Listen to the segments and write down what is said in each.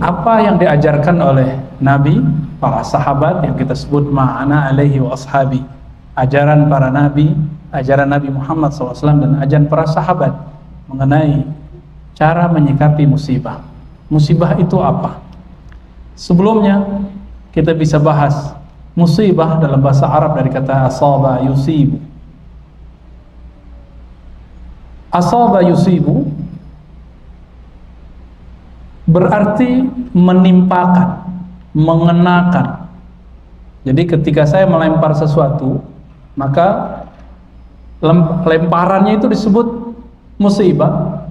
apa yang diajarkan oleh Nabi, para sahabat yang kita sebut ma'ana alaihi wa ashabi, ajaran para Nabi, ajaran Nabi Muhammad SAW dan ajaran para sahabat mengenai cara menyikapi musibah. Musibah itu apa? Sebelumnya kita bisa bahas musibah dalam bahasa Arab dari kata asaba yusibu. Asaba yusibu berarti menimpakan, mengenakan. Jadi ketika saya melempar sesuatu, maka lemparannya itu disebut musibah.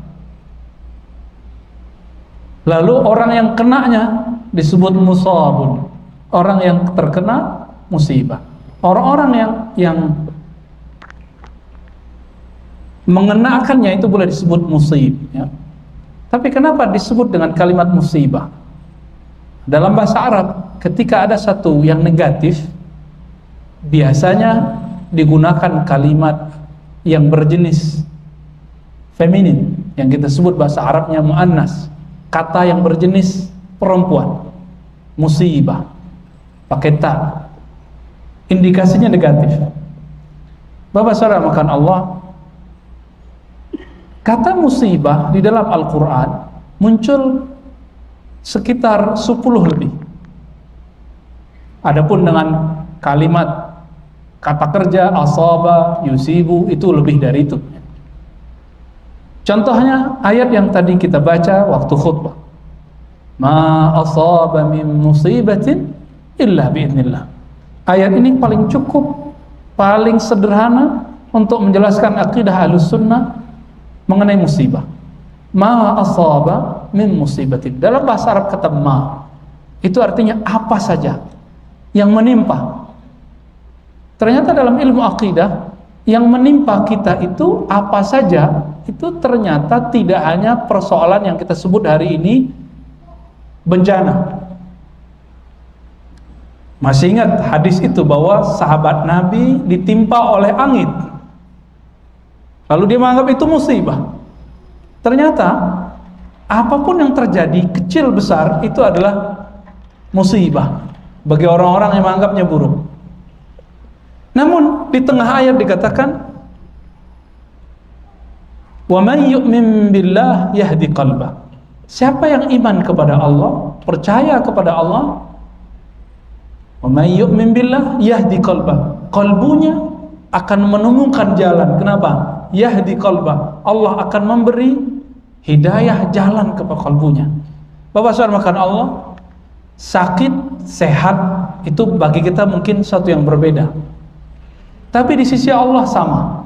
Lalu orang yang kenanya disebut musabun. Orang yang terkena musibah. Orang-orang yang mengenakannya itu boleh disebut musib, ya. Tapi kenapa disebut dengan kalimat musibah? Dalam bahasa Arab, ketika ada satu yang negatif, biasanya digunakan kalimat yang berjenis feminin, yang kita sebut bahasa Arabnya muannas, kata yang berjenis perempuan, musibah, pakai ta, indikasinya negatif. Bapak saudara makan Allah, kata musibah di dalam Al-Quran muncul sekitar 10 lebih. Adapun dengan kalimat kata kerja asaba, yusibu, itu lebih dari itu. Contohnya ayat yang tadi kita baca waktu khutbah, ma asaba min musibatin illa bi'idnillah. Ayat ini paling cukup, paling sederhana untuk menjelaskan akidah Ahlus Sunnah mengenai musibah. Ma asaba min musibatin. Dalam bahasa Arab kata ma itu artinya apa saja yang menimpa. Ternyata dalam ilmu akidah yang menimpa kita itu apa saja, itu ternyata tidak hanya persoalan yang kita sebut hari ini bencana. Masih ingat hadis itu bahwa sahabat Nabi ditimpa oleh angin, lalu dia menganggap itu musibah. Ternyata apapun yang terjadi, kecil besar, itu adalah musibah bagi orang-orang yang menganggapnya buruk. Namun di tengah ayat dikatakan, wa man yu'min billah yahdi qalbah. Siapa yang iman kepada Allah, percaya kepada Allah, wa man yu'min billah yahdi qalbah, kalbunya akan menemukan jalan. Kenapa? Yahdi qalbah, Allah akan memberi hidayah jalan kepada kalbunya. Bapak saudara makan Allah, sakit, sehat itu bagi kita mungkin satu yang berbeda, tapi di sisi Allah sama.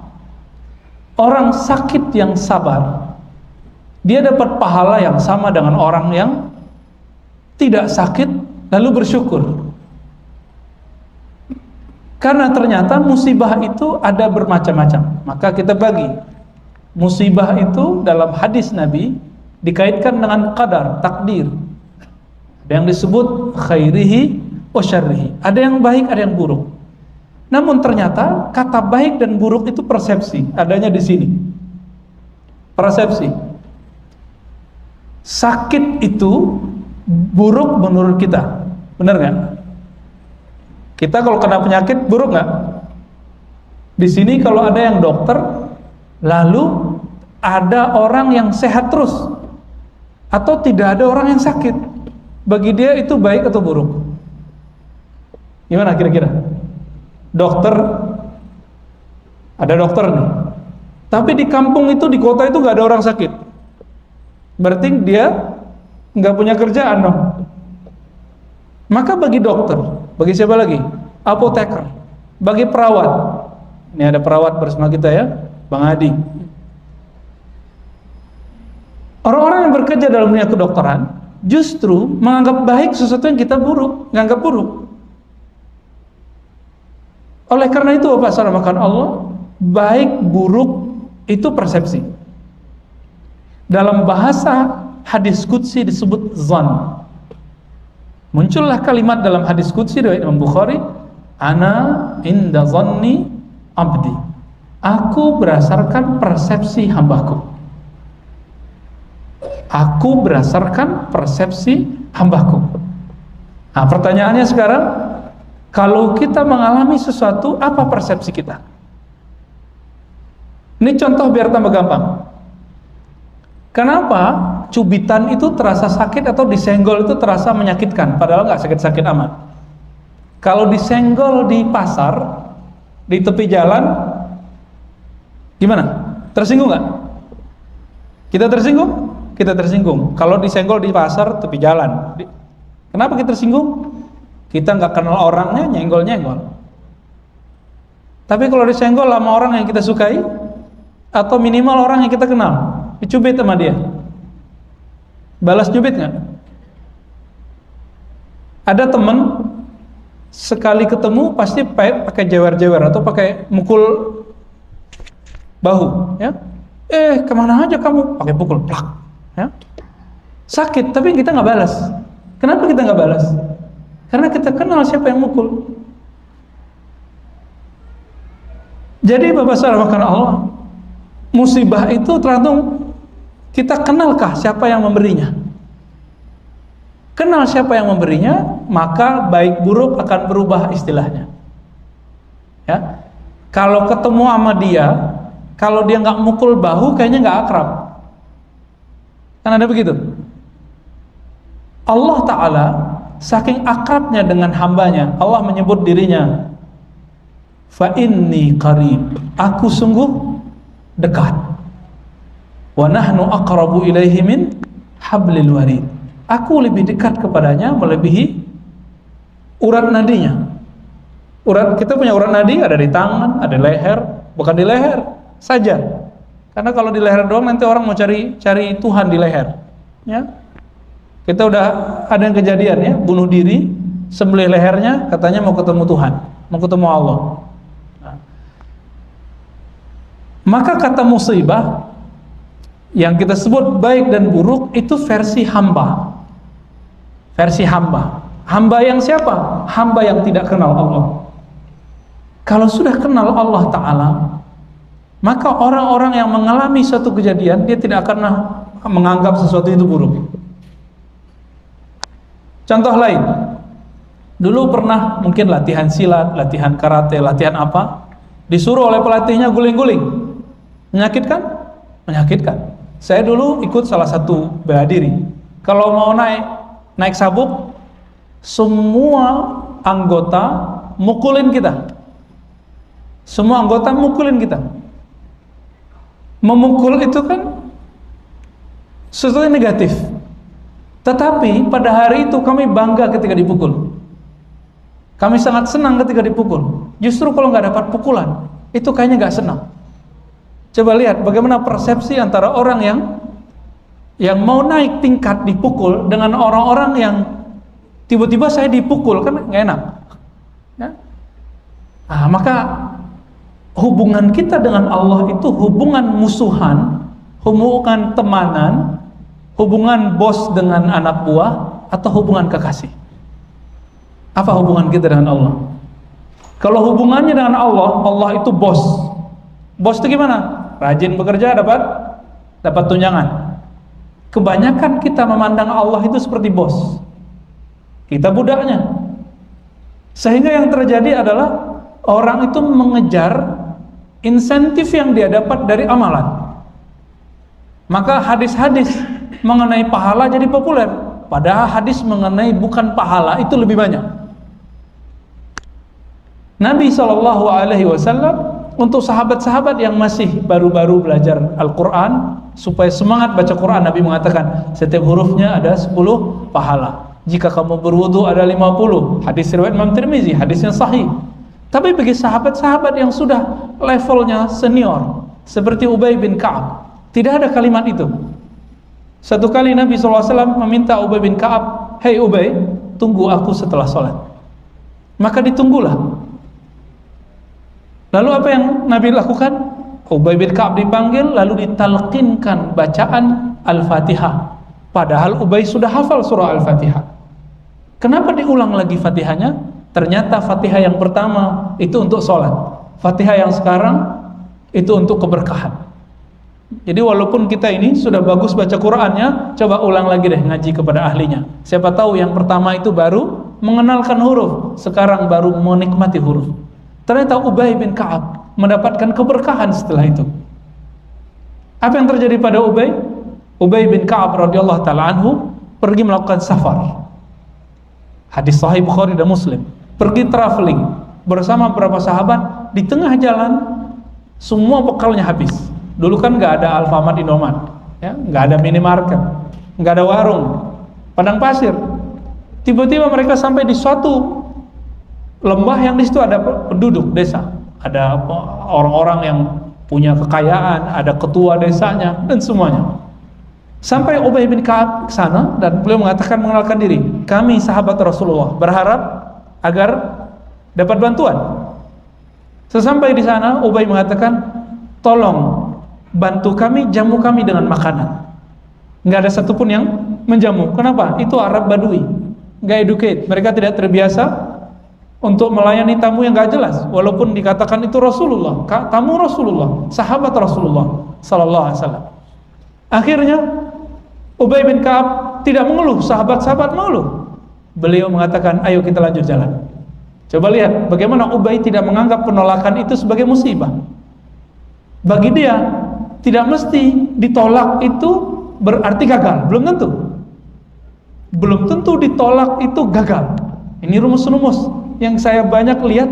Orang sakit yang sabar, dia dapat pahala yang sama dengan orang yang tidak sakit lalu bersyukur. Karena ternyata musibah itu ada bermacam-macam. Maka kita bagi musibah itu dalam hadis Nabi dikaitkan dengan qadar, takdir. Ada yang disebut khairihi wa syarrihi. Ada yang baik, ada yang buruk. Namun ternyata kata baik dan buruk itu persepsi, adanya di sini. Persepsi. Sakit itu buruk menurut kita, benar nggak? Kita kalau kena penyakit buruk nggak? Di sini kalau ada yang dokter, lalu ada orang yang sehat terus, atau tidak ada orang yang sakit, bagi dia itu baik atau buruk? Gimana kira-kira? Dokter, ada dokter nih, tapi di kampung itu, di kota itu nggak ada orang sakit, berarti dia nggak punya kerjaan dong. Maka bagi dokter, bagi siapa lagi? Apoteker, bagi perawat. Ini ada perawat bersama kita ya, Bang Adi. Orang-orang yang bekerja dalam dunia kedokteran justru menganggap baik sesuatu yang kita buruk, menganggap buruk. Oleh karena itu Bapak saudara makan Allah, baik buruk itu persepsi. Dalam bahasa hadis qudsi disebut zan. Muncullah kalimat dalam hadis qudsi riwayat Imam Bukhari, ana inda zanni abdi. Aku berdasarkan persepsi hambaku. Aku berdasarkan persepsi hambaku. Nah, pertanyaannya sekarang, kalau kita mengalami sesuatu, apa persepsi kita? Ini contoh biar tambah gampang. Kenapa cubitan itu terasa sakit atau disenggol itu terasa menyakitkan, padahal nggak sakit-sakit amat? Kalau disenggol di pasar, di tepi jalan, gimana? Tersinggung nggak? Kita tersinggung? Kita tersinggung. Kalau disenggol di pasar, tepi jalan, kenapa kita tersinggung? Kita nggak kenal orangnya, nyenggol-nyenggol. Tapi kalau disenggol sama orang yang kita sukai, atau minimal orang yang kita kenal, dicubit sama dia, balas cubit nggak? Ada temen sekali ketemu pasti pakai jewer-jewer atau pakai mukul bahu, ya. Kemana aja kamu? Pakai pukul, plak, ya. Sakit, tapi kita nggak balas. Kenapa kita nggak balas? Karena kita kenal siapa yang mukul. Jadi Bapak saudara karena Allah, musibah itu tergantung kita kenalkah siapa yang memberinya. Kenal siapa yang memberinya, maka baik buruk akan berubah istilahnya. Ya, kalau ketemu sama dia, kalau dia nggak mukul bahu, kayaknya nggak akrab. Kan ada begitu. Allah Ta'ala saking akrabnya dengan hambanya, Allah menyebut dirinya, fa inni qarib, aku sungguh dekat. Wa nahnu aqrabu ilaihi min hablil warid, aku lebih dekat kepadanya melebihi urat nadinya. Kita punya urat nadi ada di tangan, ada di leher, bukan di leher saja. Karena kalau di leher doang nanti orang mau cari Tuhan di leher. Ya. Kita udah ada yang kejadian ya, bunuh diri, sembelih lehernya, katanya mau ketemu Tuhan, mau ketemu Allah. Nah. Maka kata musibah yang kita sebut baik dan buruk itu versi hamba. Versi hamba. Hamba yang siapa? Hamba yang tidak kenal Allah. Kalau sudah kenal Allah Ta'ala, maka orang-orang yang mengalami suatu kejadian, dia tidak akan menganggap sesuatu itu buruk. Contoh lain, dulu pernah mungkin latihan silat, latihan karate, latihan apa, disuruh oleh pelatihnya guling-guling. Menyakitkan? Menyakitkan. Saya dulu ikut salah satu bela diri. Kalau mau naik sabuk, semua anggota mukulin kita. Semua anggota mukulin kita. Memukul itu kan sesuatu yang negatif. Tetapi pada hari itu kami bangga ketika dipukul. Kami sangat senang ketika dipukul. Justru kalau nggak dapat pukulan, itu kayaknya nggak senang. Coba lihat bagaimana persepsi antara orang yang mau naik tingkat dipukul dengan orang-orang yang tiba-tiba saya dipukul, kan nggak enak. Ya? Nah, maka hubungan kita dengan Allah itu hubungan musuhan, hubungan temanan, hubungan bos dengan anak buah, atau hubungan kekasih? Apa hubungan kita dengan Allah? Kalau hubungannya dengan Allah, Allah itu bos. Bos itu gimana? Rajin bekerja dapat tunjangan. Kebanyakan kita memandang Allah itu seperti bos. Kita budaknya. Sehingga yang terjadi adalah orang itu mengejar insentif yang dia dapat dari amalan. Maka hadis-hadis mengenai pahala jadi populer, padahal hadis mengenai bukan pahala itu lebih banyak. Nabi SAW untuk sahabat-sahabat yang masih baru-baru belajar Al-Quran, supaya semangat baca Quran, Nabi mengatakan setiap hurufnya ada 10 pahala. Jika kamu berwudu ada 50. Hadis riwayat Imam Tirmizi, hadisnya sahih. Tapi bagi sahabat-sahabat yang sudah levelnya senior seperti Ubay bin Ka'ab, tidak ada kalimat itu. Satu kali Nabi SAW meminta Ubay bin Ka'ab, "Hei Ubay, tunggu aku setelah sholat." Maka ditunggulah. Lalu apa yang Nabi lakukan? Ubay bin Ka'ab dipanggil, lalu ditalqinkan bacaan Al-Fatihah. Padahal Ubay sudah hafal surah Al-Fatihah. Kenapa diulang lagi Fatihahnya? Ternyata Fatihah yang pertama itu untuk sholat, Fatihah yang sekarang itu untuk keberkahan. Jadi walaupun kita ini sudah bagus baca Qur'annya, coba ulang lagi deh ngaji kepada ahlinya. Siapa tahu yang pertama itu baru mengenalkan huruf, sekarang baru menikmati huruf. Ternyata Ubay bin Ka'ab mendapatkan keberkahan setelah itu. Apa yang terjadi pada Ubay? Ubay bin Ka'ab radhiyallahu taala anhu pergi melakukan safar. Hadis sahih Bukhari dan Muslim. Pergi traveling bersama beberapa sahabat, di tengah jalan semua bekalnya habis. Dulu kan nggak ada Alfamart, Indomaret, ya, nggak ada minimarket, nggak ada warung, padang pasir. Tiba-tiba mereka sampai di suatu lembah yang di situ ada penduduk desa, ada orang-orang yang punya kekayaan, ada ketua desanya dan semuanya. Sampai Ubay bin Ka'ab ke sana dan beliau mengatakan, mengenalkan diri, kami sahabat Rasulullah, berharap agar dapat bantuan. Sesampai di sana Ubay mengatakan, tolong bantu kami, jamu kami dengan makanan. Nggak ada satupun yang menjamu. Kenapa? Itu Arab Badui, nggak educate. Mereka tidak terbiasa untuk melayani tamu yang nggak jelas. Walaupun dikatakan itu Rasulullah, tamu Rasulullah, sahabat Rasulullah Sallallahu Alaihi Wasallam. Akhirnya Ubay bin Ka'ab tidak mengeluh, sahabat-sahabat mengeluh. Beliau mengatakan, ayo kita lanjut jalan. Coba lihat bagaimana Ubay tidak menganggap penolakan itu sebagai musibah. Bagi dia, tidak mesti ditolak itu berarti gagal. Belum tentu. Belum tentu ditolak itu gagal. Ini rumus-rumus yang saya banyak lihat.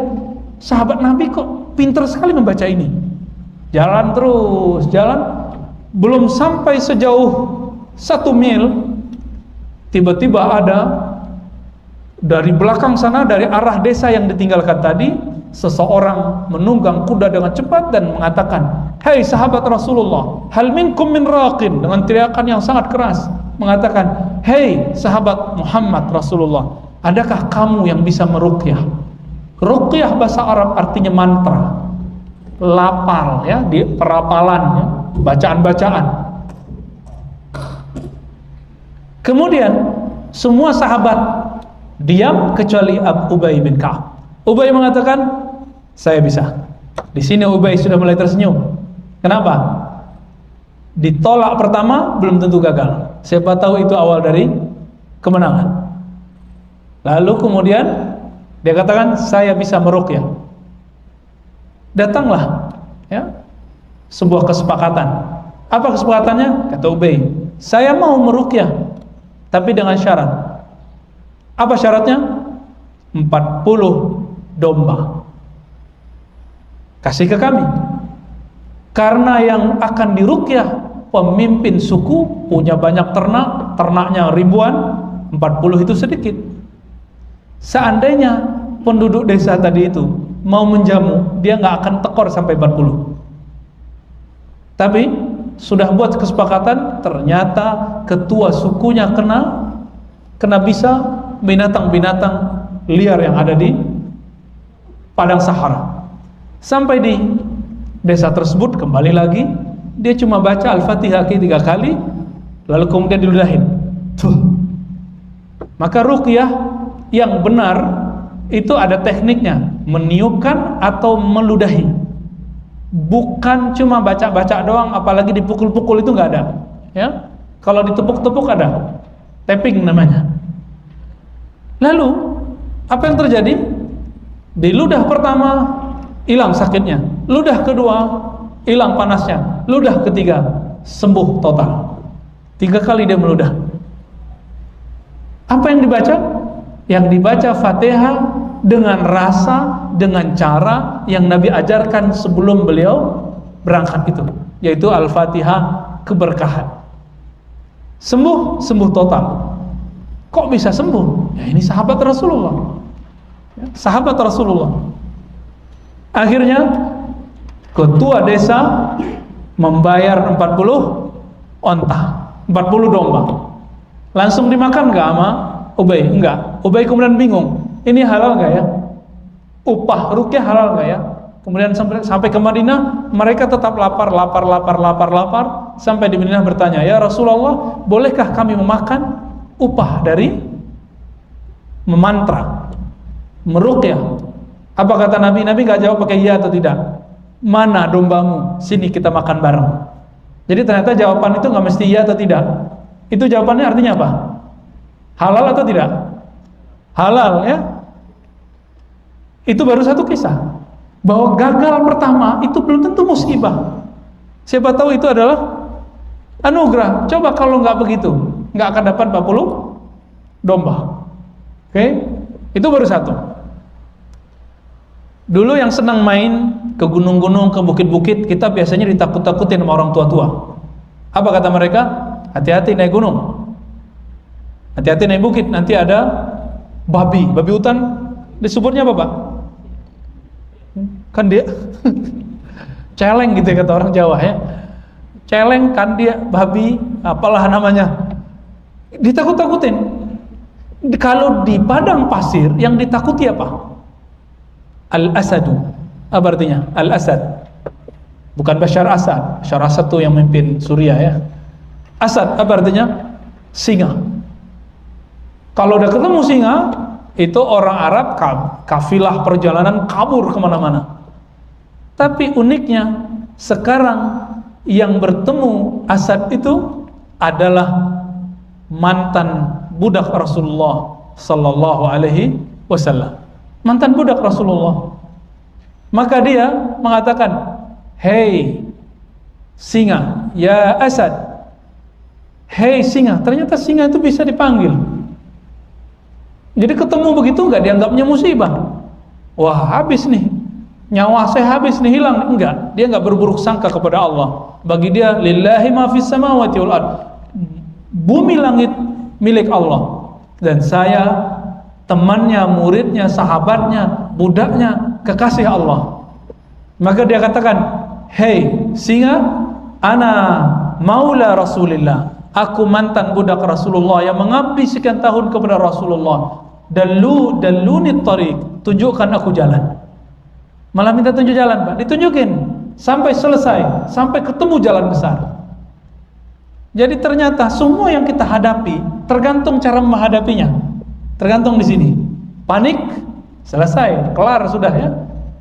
Sahabat Nabi kok pintar sekali membaca ini. Jalan terus, jalan. Belum sampai sejauh 1 mil, tiba-tiba ada dari belakang sana, dari arah desa yang ditinggalkan tadi, seseorang menunggang kuda dengan cepat dan mengatakan, "Hei sahabat Rasulullah, hal minkum min raqin," dengan teriakan yang sangat keras mengatakan, "Hei sahabat Muhammad Rasulullah, adakah kamu yang bisa meruqyah?" Ruqyah bahasa Arab artinya mantra, lapal ya, di perapalan ya, bacaan-bacaan. Kemudian semua sahabat diam kecuali Ubay bin Ka'ab. Ubay mengatakan, saya bisa. Di sini Ubay sudah mulai tersenyum. Kenapa? Ditolak pertama belum tentu gagal. Siapa tahu itu awal dari kemenangan. Lalu kemudian dia katakan, saya bisa meruqyah. Datanglah ya sebuah kesepakatan. Apa kesepakatannya? Kata Ubay, saya mau meruqyah, tapi dengan syarat. Apa syaratnya? 40 domba kasih ke kami, karena yang akan diruqyah pemimpin suku punya banyak ternak, ternaknya ribuan, 40 itu sedikit. Seandainya penduduk desa tadi itu mau menjamu, dia nggak akan tekor sampai 40. Tapi sudah buat kesepakatan, ternyata ketua sukunya kena bisa binatang-binatang liar yang ada di padang Sahara. Sampai di desa tersebut, kembali lagi dia cuma baca Al-Fatihah 3 kali, lalu kemudian diludahin. Tuh. Maka ruqyah yang benar itu ada tekniknya, meniupkan atau meludahi. Bukan cuma baca-baca doang, apalagi dipukul-pukul itu nggak ada. Ya, kalau ditepuk-tepuk ada, tapping namanya. Lalu apa yang terjadi? Di ludah pertama hilang sakitnya, ludah kedua hilang panasnya, ludah ketiga sembuh total. 3 kali dia meludah. Apa yang dibaca? Yang dibaca Fatihah dengan rasa, dengan cara yang Nabi ajarkan sebelum beliau berangkat itu, yaitu Al-Fatihah keberkahan. Sembuh total. Kok bisa sembuh? Ya ini sahabat Rasulullah. Sahabat Rasulullah. Akhirnya ketua desa membayar 40 onta, 40 domba. Langsung dimakan nggak sama Ubay? Enggak. Ubay kemudian bingung, ini halal nggak ya? Upah ruqyah halal nggak ya? Kemudian sampai ke Madinah, mereka tetap lapar. Sampai di Madinah bertanya, ya Rasulullah, bolehkah kami memakan upah dari memantra, meruqyah? Apa kata Nabi? Nabi nggak jawab pakai iya atau tidak. Mana dombamu? Sini kita makan bareng. Jadi ternyata jawaban itu nggak mesti iya atau tidak. Itu jawabannya artinya apa? Halal atau tidak? Halal, ya. Itu baru satu kisah. Bahwa gagal pertama itu belum tentu musibah. Siapa tahu itu adalah anugerah. Coba kalau nggak begitu, nggak akan dapat 40 domba. Oke? Itu baru satu. Dulu yang senang main ke gunung-gunung, ke bukit-bukit, kita biasanya ditakut-takutin sama orang tua-tua. Apa kata mereka? Hati-hati naik gunung, hati-hati naik bukit, nanti ada babi hutan. Disebutnya apa, Pak? Kan dia celeng gitu ya, kata orang Jawa ya. Celeng kan dia, babi, apalah namanya. Ditakut-takutin. Kalau di padang pasir yang ditakuti apa? Al-Asadu. Apa artinya? Al-Asad. Bukan Bashar Asad. Bashar Asad itu yang memimpin Suriah ya. Asad apa artinya? Singa. Kalau udah ketemu singa, itu orang Arab kafilah perjalanan kabur kemana-mana. Tapi uniknya sekarang yang bertemu Asad itu adalah mantan budak Rasulullah sallallahu alaihi wasallam. Mantan budak Rasulullah. Maka dia mengatakan, "Hei singa, ya Asad." Hei singa, ternyata singa itu bisa dipanggil. Jadi ketemu begitu enggak dianggapnya musibah. Wah, habis nih. Nyawa saya habis nih, hilang. Enggak, dia enggak berburuk sangka kepada Allah. Bagi dia, lillahi ma fis samawati wal ard. Bumi langit milik Allah. Dan saya temannya, muridnya, sahabatnya, budaknya, kekasih Allah. Maka dia katakan, "Hei singa, ana maula Rasulillah." Aku mantan budak Rasulullah yang mengabdi sekian tahun kepada Rasulullah. Dalluni tariq, tunjukkan aku jalan. Malah minta tunjuk jalan, Pak. Ditunjukin sampai selesai, sampai ketemu jalan besar. Jadi ternyata semua yang kita hadapi tergantung cara menghadapinya. Tergantung di sini. Panik, selesai, kelar sudah ya.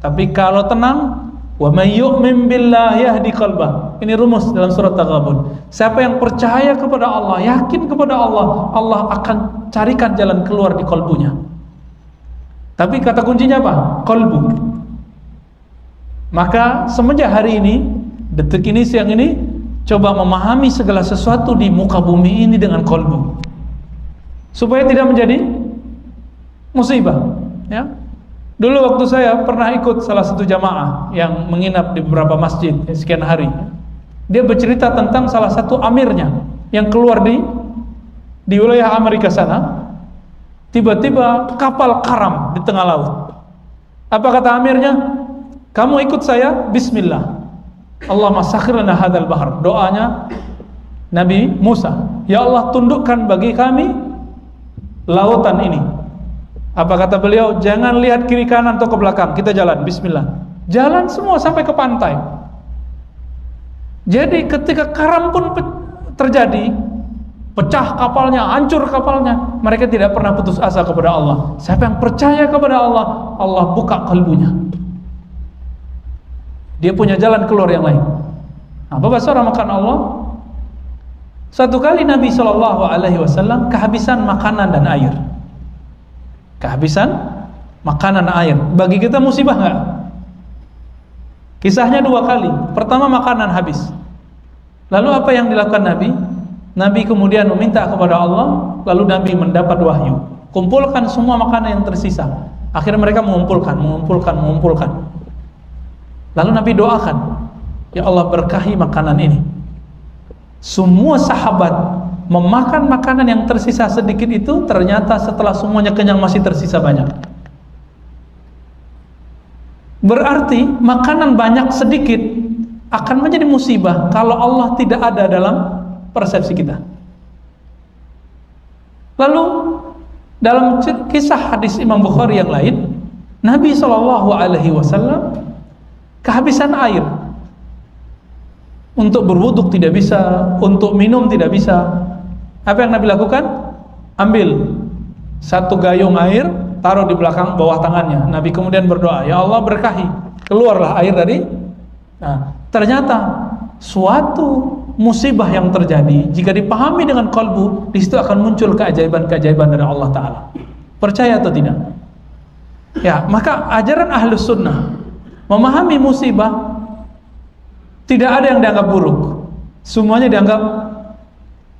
Tapi kalau tenang, wa may yu'min billahi yahdi qalbah. Ini rumus dalam surat Taghabun. Siapa yang percaya kepada Allah, yakin kepada Allah, Allah akan carikan jalan keluar di kalbunya. Tapi kata kuncinya apa? Kalbu. Maka semenjak hari ini, detik ini, siang ini, coba memahami segala sesuatu di muka bumi ini dengan kalbu, supaya tidak menjadi musibah. Ya. Dulu waktu saya pernah ikut salah satu jamaah yang menginap di beberapa masjid sekian hari. Dia bercerita tentang salah satu amirnya yang keluar di wilayah Amerika sana. Tiba-tiba kapal karam di tengah laut. Apa kata amirnya? Kamu ikut saya, bismillah. Allahumma sakhir lana hadzal bahr. Doanya Nabi Musa, ya Allah tundukkan bagi kami lautan ini. Apa kata beliau? Jangan lihat kiri kanan atau ke belakang, kita jalan, bismillah. Jalan semua sampai ke pantai. Jadi ketika karam pun terjadi, pecah kapalnya, hancur kapalnya, mereka tidak pernah putus asa kepada Allah. Siapa yang percaya kepada Allah, Allah buka kalbunya. Dia punya jalan keluar yang lain. Apa bahasa orang makan Allah? Satu kali Nabi SAW kehabisan makanan dan air. Kehabisan makanan dan air. Bagi kita musibah enggak? Kisahnya dua kali. Pertama makanan habis. Lalu apa yang dilakukan Nabi? Nabi kemudian meminta kepada Allah. Lalu Nabi mendapat wahyu. Kumpulkan semua makanan yang tersisa. Akhirnya mereka mengumpulkan. Lalu Nabi doakan, ya Allah berkahi makanan ini. Semua sahabat memakan makanan yang tersisa sedikit itu, ternyata setelah semuanya kenyang masih tersisa banyak. Berarti makanan banyak sedikit akan menjadi musibah kalau Allah tidak ada dalam persepsi kita. Lalu dalam kisah hadis Imam Bukhari yang lain, Nabi SAW kehabisan air. Untuk berwuduk tidak bisa, untuk minum tidak bisa. Apa yang Nabi lakukan? Ambil satu gayung air, taruh di belakang bawah tangannya. Nabi kemudian berdoa, ya Allah berkahi. Keluarlah air dari. Nah, ternyata suatu musibah yang terjadi, jika dipahami dengan kalbu, di situ akan muncul keajaiban-keajaiban dari Allah Ta'ala. Percaya atau tidak? Ya, maka ajaran Ahlus Sunnah memahami musibah, tidak ada yang dianggap buruk, semuanya dianggap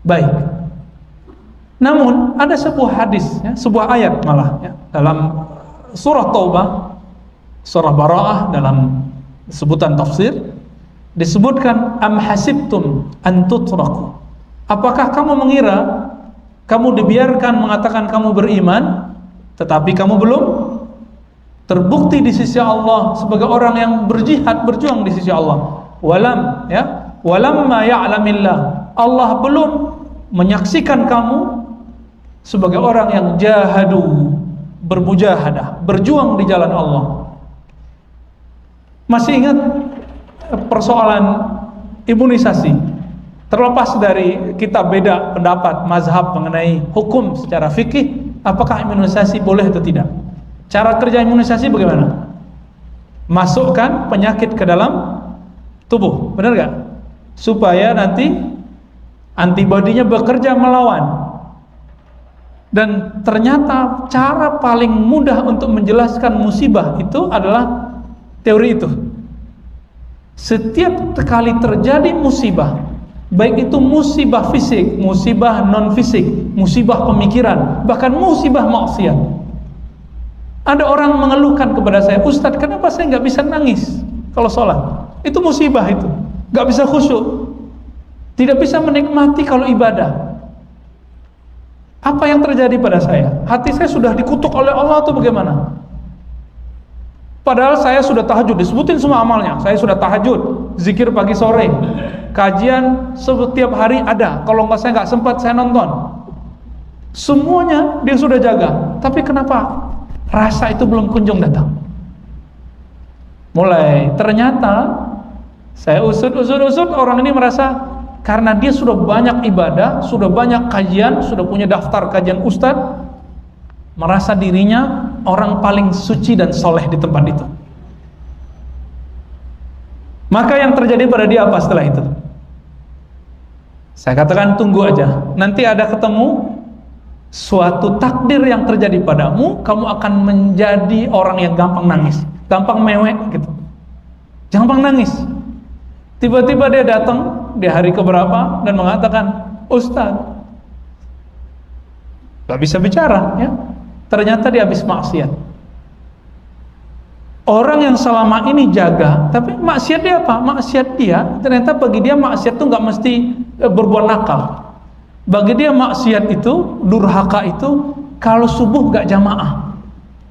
baik. Namun ada sebuah hadis, ya, sebuah ayat malah, ya, dalam surah Taubah, surah Bara'ah, dalam sebutan tafsir disebutkan, am hasibtum an tutraku, apakah kamu mengira kamu dibiarkan mengatakan kamu beriman tetapi kamu belum terbukti di sisi Allah sebagai orang yang berjihad, berjuang di sisi Allah. Walamma ya'lamillah, Allah belum menyaksikan kamu sebagai orang yang jahadu, bermujahadah, berjuang di jalan Allah. Masih ingat persoalan imunisasi? Terlepas dari kita beda pendapat mazhab mengenai hukum secara fikih, apakah imunisasi boleh atau tidak? Cara kerja imunisasi bagaimana? Masukkan penyakit ke dalam tubuh, benar gak? Supaya nanti antibodinya bekerja melawan. Dan ternyata cara paling mudah untuk menjelaskan musibah itu adalah teori itu. Setiap kali terjadi musibah, baik itu musibah fisik, musibah non fisik, musibah pemikiran, bahkan musibah maksiat. Ada orang mengeluhkan kepada saya, Ustadz, kenapa saya nggak bisa nangis kalau sholat? Itu musibah itu, nggak bisa khusyuk, tidak bisa menikmati kalau ibadah. Apa yang terjadi pada saya? Hati saya sudah dikutuk oleh Allah atau bagaimana? Padahal saya sudah tahajud, disebutin semua amalnya. Saya sudah tahajud, zikir pagi sore, kajian setiap hari ada. Kalau saya nggak sempat, saya nonton. Semuanya dia sudah jaga. Tapi kenapa rasa itu belum kunjung datang? Mulai ternyata saya usut orang ini merasa karena dia sudah banyak ibadah, sudah banyak kajian, sudah punya daftar kajian ustadz, merasa dirinya orang paling suci dan soleh di tempat itu. Maka yang terjadi pada dia apa setelah itu? Saya katakan tunggu aja, nanti ada ketemu suatu takdir yang terjadi padamu, kamu akan menjadi orang yang gampang nangis, gampang mewek gitu, gampang nangis. Tiba-tiba dia datang di hari keberapa dan mengatakan, Ustadz, gak bisa bicara, ya. Ternyata dia habis maksiat. Orang yang selama ini jaga, tapi maksiat dia apa? Maksiat dia, ternyata bagi dia maksiat itu gak mesti berbuat nakal. Bagi dia maksiat itu, durhaka itu, kalau subuh gak jamaah.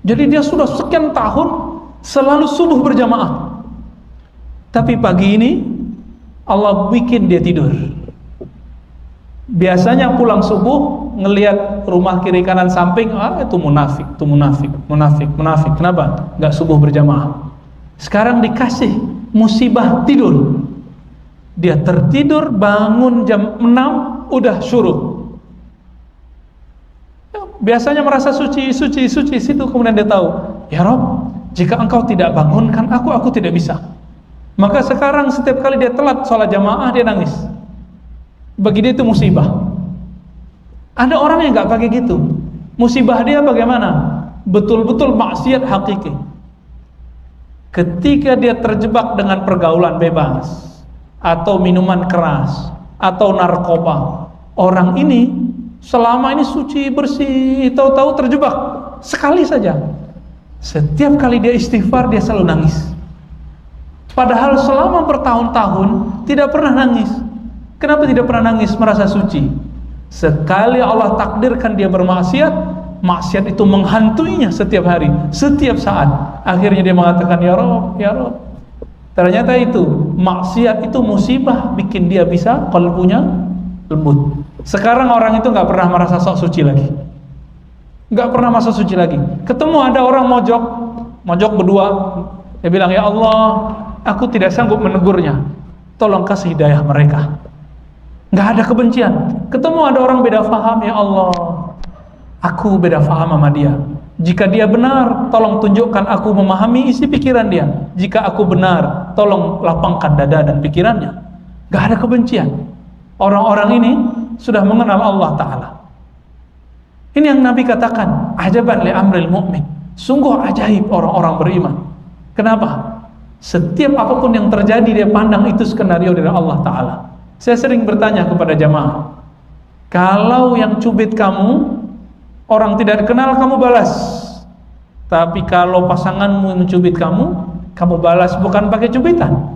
Jadi dia sudah sekian tahun selalu subuh berjamaah. Tapi pagi ini Allah bikin dia tidur. Biasanya pulang subuh ngelihat rumah kiri kanan samping, itu munafik, itu munafik. Kenapa? Nggak subuh berjamaah. Sekarang dikasih musibah tidur. Dia tertidur, bangun jam 6 udah syuruk. Biasanya merasa suci situ, kemudian dia tahu, ya Rob, jika engkau tidak bangunkan aku tidak bisa. Maka sekarang setiap kali dia telat sholat jamaah dia nangis. Bagi dia itu musibah. Ada orang yang nggak pakai gitu. Musibah dia bagaimana? Betul-betul maksiat hakiki. Ketika dia terjebak dengan pergaulan bebas, atau minuman keras, atau narkoba, orang ini selama ini suci bersih, tahu-tahu terjebak sekali saja. Setiap kali dia istighfar dia selalu nangis. Padahal selama bertahun-tahun tidak pernah nangis. Kenapa tidak pernah nangis? Merasa suci. Sekali Allah takdirkan dia bermaksiat, maksiat itu menghantuinya setiap hari, setiap saat. Akhirnya dia mengatakan, ya Rob, ya Rob. Ternyata itu maksiat itu musibah, bikin dia bisa kalbunya lembut. Sekarang orang itu nggak pernah merasa sok suci lagi, nggak pernah merasa suci lagi. Ketemu ada orang mojok berdua, dia bilang, ya Allah, aku tidak sanggup menegurnya, tolong kasih hidayah mereka. Nggak ada kebencian. Ketemu ada orang beda faham, ya Allah, aku beda faham sama dia. Jika dia benar, tolong tunjukkan aku memahami isi pikiran dia. Jika aku benar, tolong lapangkan dada dan pikirannya. Nggak ada kebencian. Orang-orang ini sudah mengenal Allah Ta'ala. Ini yang Nabi katakan, ajaban li amril mu'min. Sungguh ajaib orang-orang beriman. Kenapa? Setiap apapun yang terjadi dia pandang itu skenario dari Allah Ta'ala. Saya sering bertanya kepada jamaah, kalau yang cubit kamu orang tidak kenal, kamu balas. Tapi kalau pasanganmu yang mencubit kamu balas bukan pakai cubitan,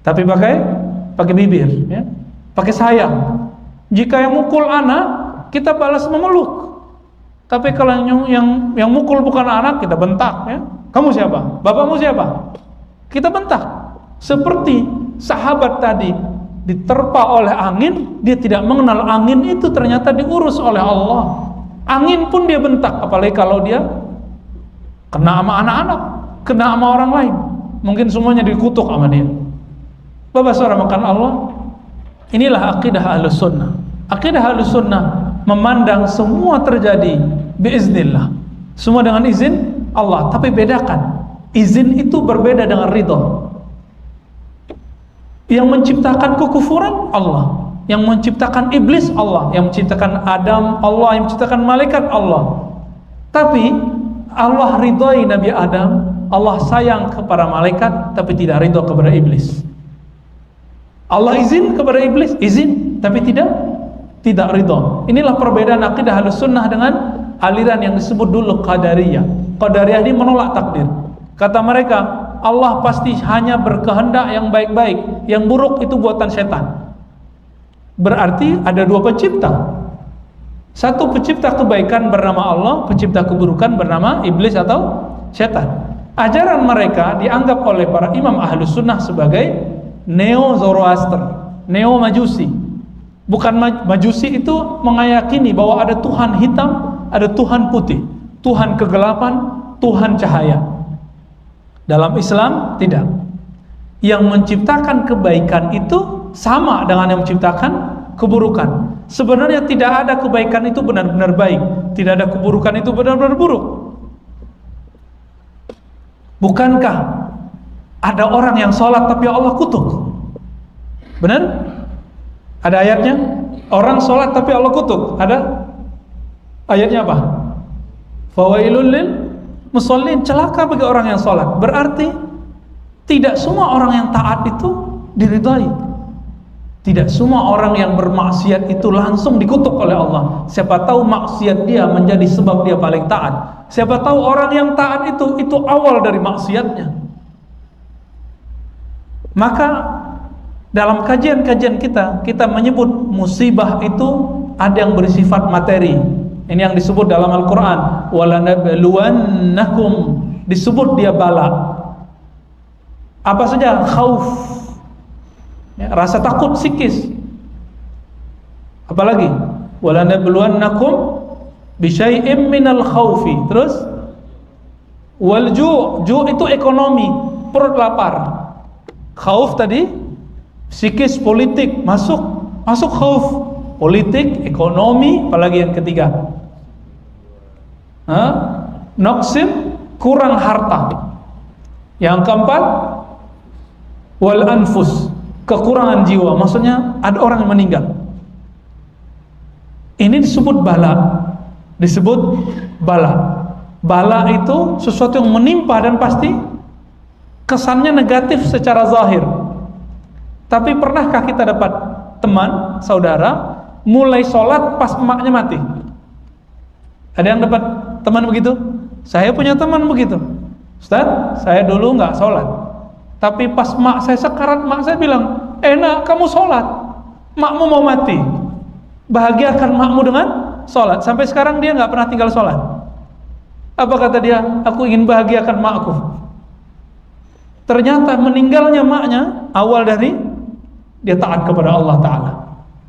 tapi pakai bibir, ya, pakai sayang. Jika yang mukul anak, kita balas memeluk. Tapi kalau yang mukul bukan anak, kita bentak, ya. Kamu siapa? Bapakmu siapa? Kita bentak. Seperti sahabat tadi diterpa oleh angin, dia tidak mengenal angin itu ternyata diurus oleh Allah. Angin pun dia bentak, apalagi kalau dia kena sama anak-anak, kena sama orang lain, mungkin semuanya dikutuk sama dia. Bapak saudara makan Allah, inilah akidah Ahlus Sunnah. Akidah Ahlus Sunnah memandang semua terjadi biiznillah, semua dengan izin Allah. Tapi bedakan, izin itu berbeda dengan ridho. Yang menciptakan kekufuran Allah, yang menciptakan iblis Allah, yang menciptakan Adam Allah, yang menciptakan malaikat Allah. Tapi Allah ridhoi Nabi Adam, Allah sayang kepada malaikat, tapi tidak ridho kepada iblis. Allah izin kepada iblis, izin, tapi tidak ridho. Inilah perbedaan akidah Ahlus Sunnah dengan aliran yang disebut dulu Qadariyah. Qadariyah ini menolak takdir. Kata mereka, Allah pasti hanya berkehendak yang baik-baik, yang buruk itu buatan setan. Berarti ada dua pencipta. Satu pencipta kebaikan bernama Allah, pencipta keburukan bernama iblis atau setan. Ajaran mereka dianggap oleh para imam Ahlus Sunnah sebagai Neo-Zoroaster, Neo-Majusi. Bukan Majusi itu meyakini bahwa ada Tuhan hitam, ada Tuhan putih, Tuhan kegelapan, Tuhan cahaya. Dalam Islam tidak. Yang menciptakan kebaikan itu sama dengan yang menciptakan keburukan. Sebenarnya tidak ada kebaikan itu benar-benar baik, tidak ada keburukan itu benar-benar buruk. Bukankah ada orang yang sholat tapi Allah kutuk? Benar? Ada ayatnya? Orang sholat tapi Allah kutuk. Ada? Ayatnya apa? Fawailul lil musallin, celaka bagi orang yang sholat. Berarti tidak semua orang yang taat itu diridhai. Tidak semua orang yang bermaksiat itu langsung dikutuk oleh Allah. Siapa tahu maksiat dia menjadi sebab dia paling taat. Siapa tahu orang yang taat itu awal dari maksiatnya. Maka dalam kajian-kajian kita menyebut musibah itu ada yang bersifat materi. Ini yang disebut dalam Al-Quran, walanabluwannakum, disebut dia bala. Apa saja? Khauf, ya, rasa takut psikis. Apalagi walanabluwannakum bisyai'im minal khaufi. Terus wal ju' itu ekonomi, perut lapar. Khauf tadi psikis, politik, masuk khauf, politik, ekonomi, apalagi yang ketiga, naqsin, kurang harta. Yang keempat wal anfus, kekurangan jiwa, maksudnya ada orang yang meninggal. Ini disebut bala. Bala itu sesuatu yang menimpa dan pasti kesannya negatif secara zahir. Tapi pernahkah kita dapat teman, saudara, mulai sholat pas emaknya mati? Ada yang dapat teman begitu? Saya punya teman begitu. Ustaz, saya dulu nggak sholat, tapi pas mak saya sekarat, mak saya bilang, enak kamu sholat, makmu mau mati, bahagiakan makmu dengan sholat. Sampai sekarang dia nggak pernah tinggal sholat. Apa kata dia? Aku ingin bahagiakan makku. Ternyata meninggalnya maknya awal dari dia taat kepada Allah Ta'ala.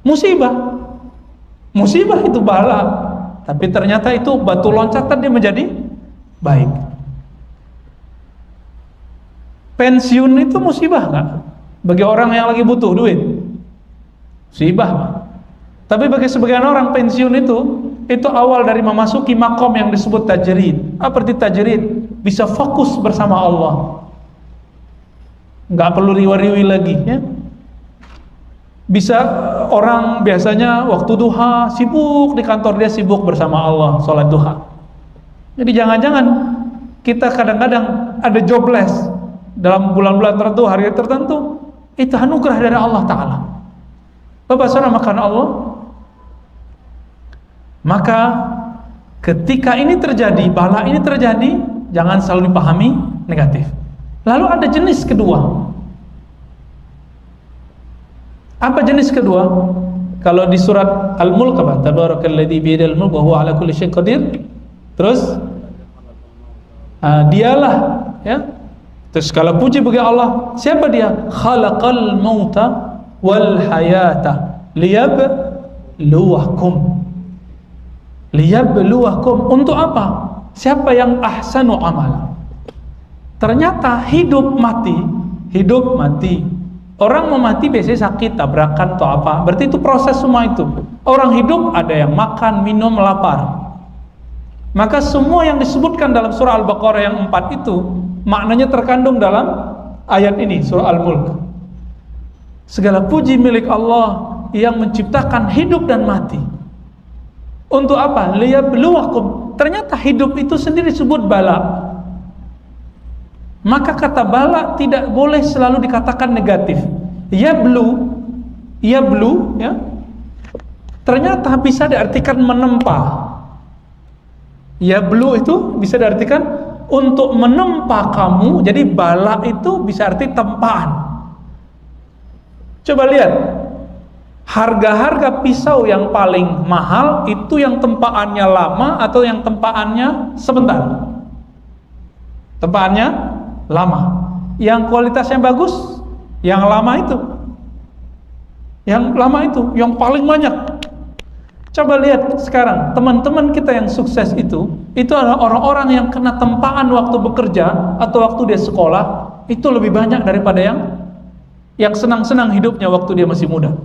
Musibah itu bala, tapi ternyata itu batu loncatan dia menjadi baik. Pensiun itu musibah nggak? Bagi orang yang lagi butuh duit, musibah. Tapi bagi sebagian orang pensiun itu awal dari memasuki makom yang disebut tajrid. Apa arti tajrid? Bisa fokus bersama Allah, nggak perlu riwa-riwi lagi, ya. Bisa orang biasanya waktu duha sibuk di kantor, dia sibuk bersama Allah sholat duha. Jadi jangan-jangan kita kadang-kadang ada jobless dalam bulan-bulan tertentu, hari tertentu, itu anugerah dari Allah Ta'ala. Bapak saudara makan Allah. Maka ketika ini terjadi, bala ini terjadi, jangan selalu dipahami negatif. Lalu ada jenis kedua. Apa jenis kedua? Kalau di surat Al-Mulk apa? Tabarakalladzi biyadihil mulk wa huwa ala kulli syai'in qadir. Terus dialah, ya. Terus kalau puji bagi Allah, siapa dia? Khalaqal mauta wal hayata liyabluwakum. Liyabluwakum, untuk apa? Siapa yang ahsanu amal? Ternyata hidup mati. Orang mau mati biasanya sakit, tabrakan atau apa. Berarti itu proses semua itu. Orang hidup ada yang makan, minum, lapar. Maka semua yang disebutkan dalam surah Al-Baqarah yang 4 itu maknanya terkandung dalam ayat ini, surah Al-Mulk. Segala puji milik Allah yang menciptakan hidup dan mati. Untuk apa? Liyabluwakum. Ternyata hidup itu sendiri disebut bala. Maka kata bala tidak boleh selalu dikatakan negatif. Yablu, ya. Ternyata bisa diartikan menempa. Yablu itu bisa diartikan untuk menempa kamu. Jadi bala itu bisa arti tempaan. Coba lihat, harga-harga pisau yang paling mahal itu yang tempaannya lama atau yang tempaannya sebentar? Tempaannya lama. Yang kualitasnya bagus, yang lama itu. Yang lama itu, yang paling banyak. Coba lihat sekarang, teman-teman kita yang sukses itu adalah orang-orang yang kena tempaan waktu bekerja atau waktu dia sekolah, itu lebih banyak daripada yang senang-senang hidupnya waktu dia masih muda.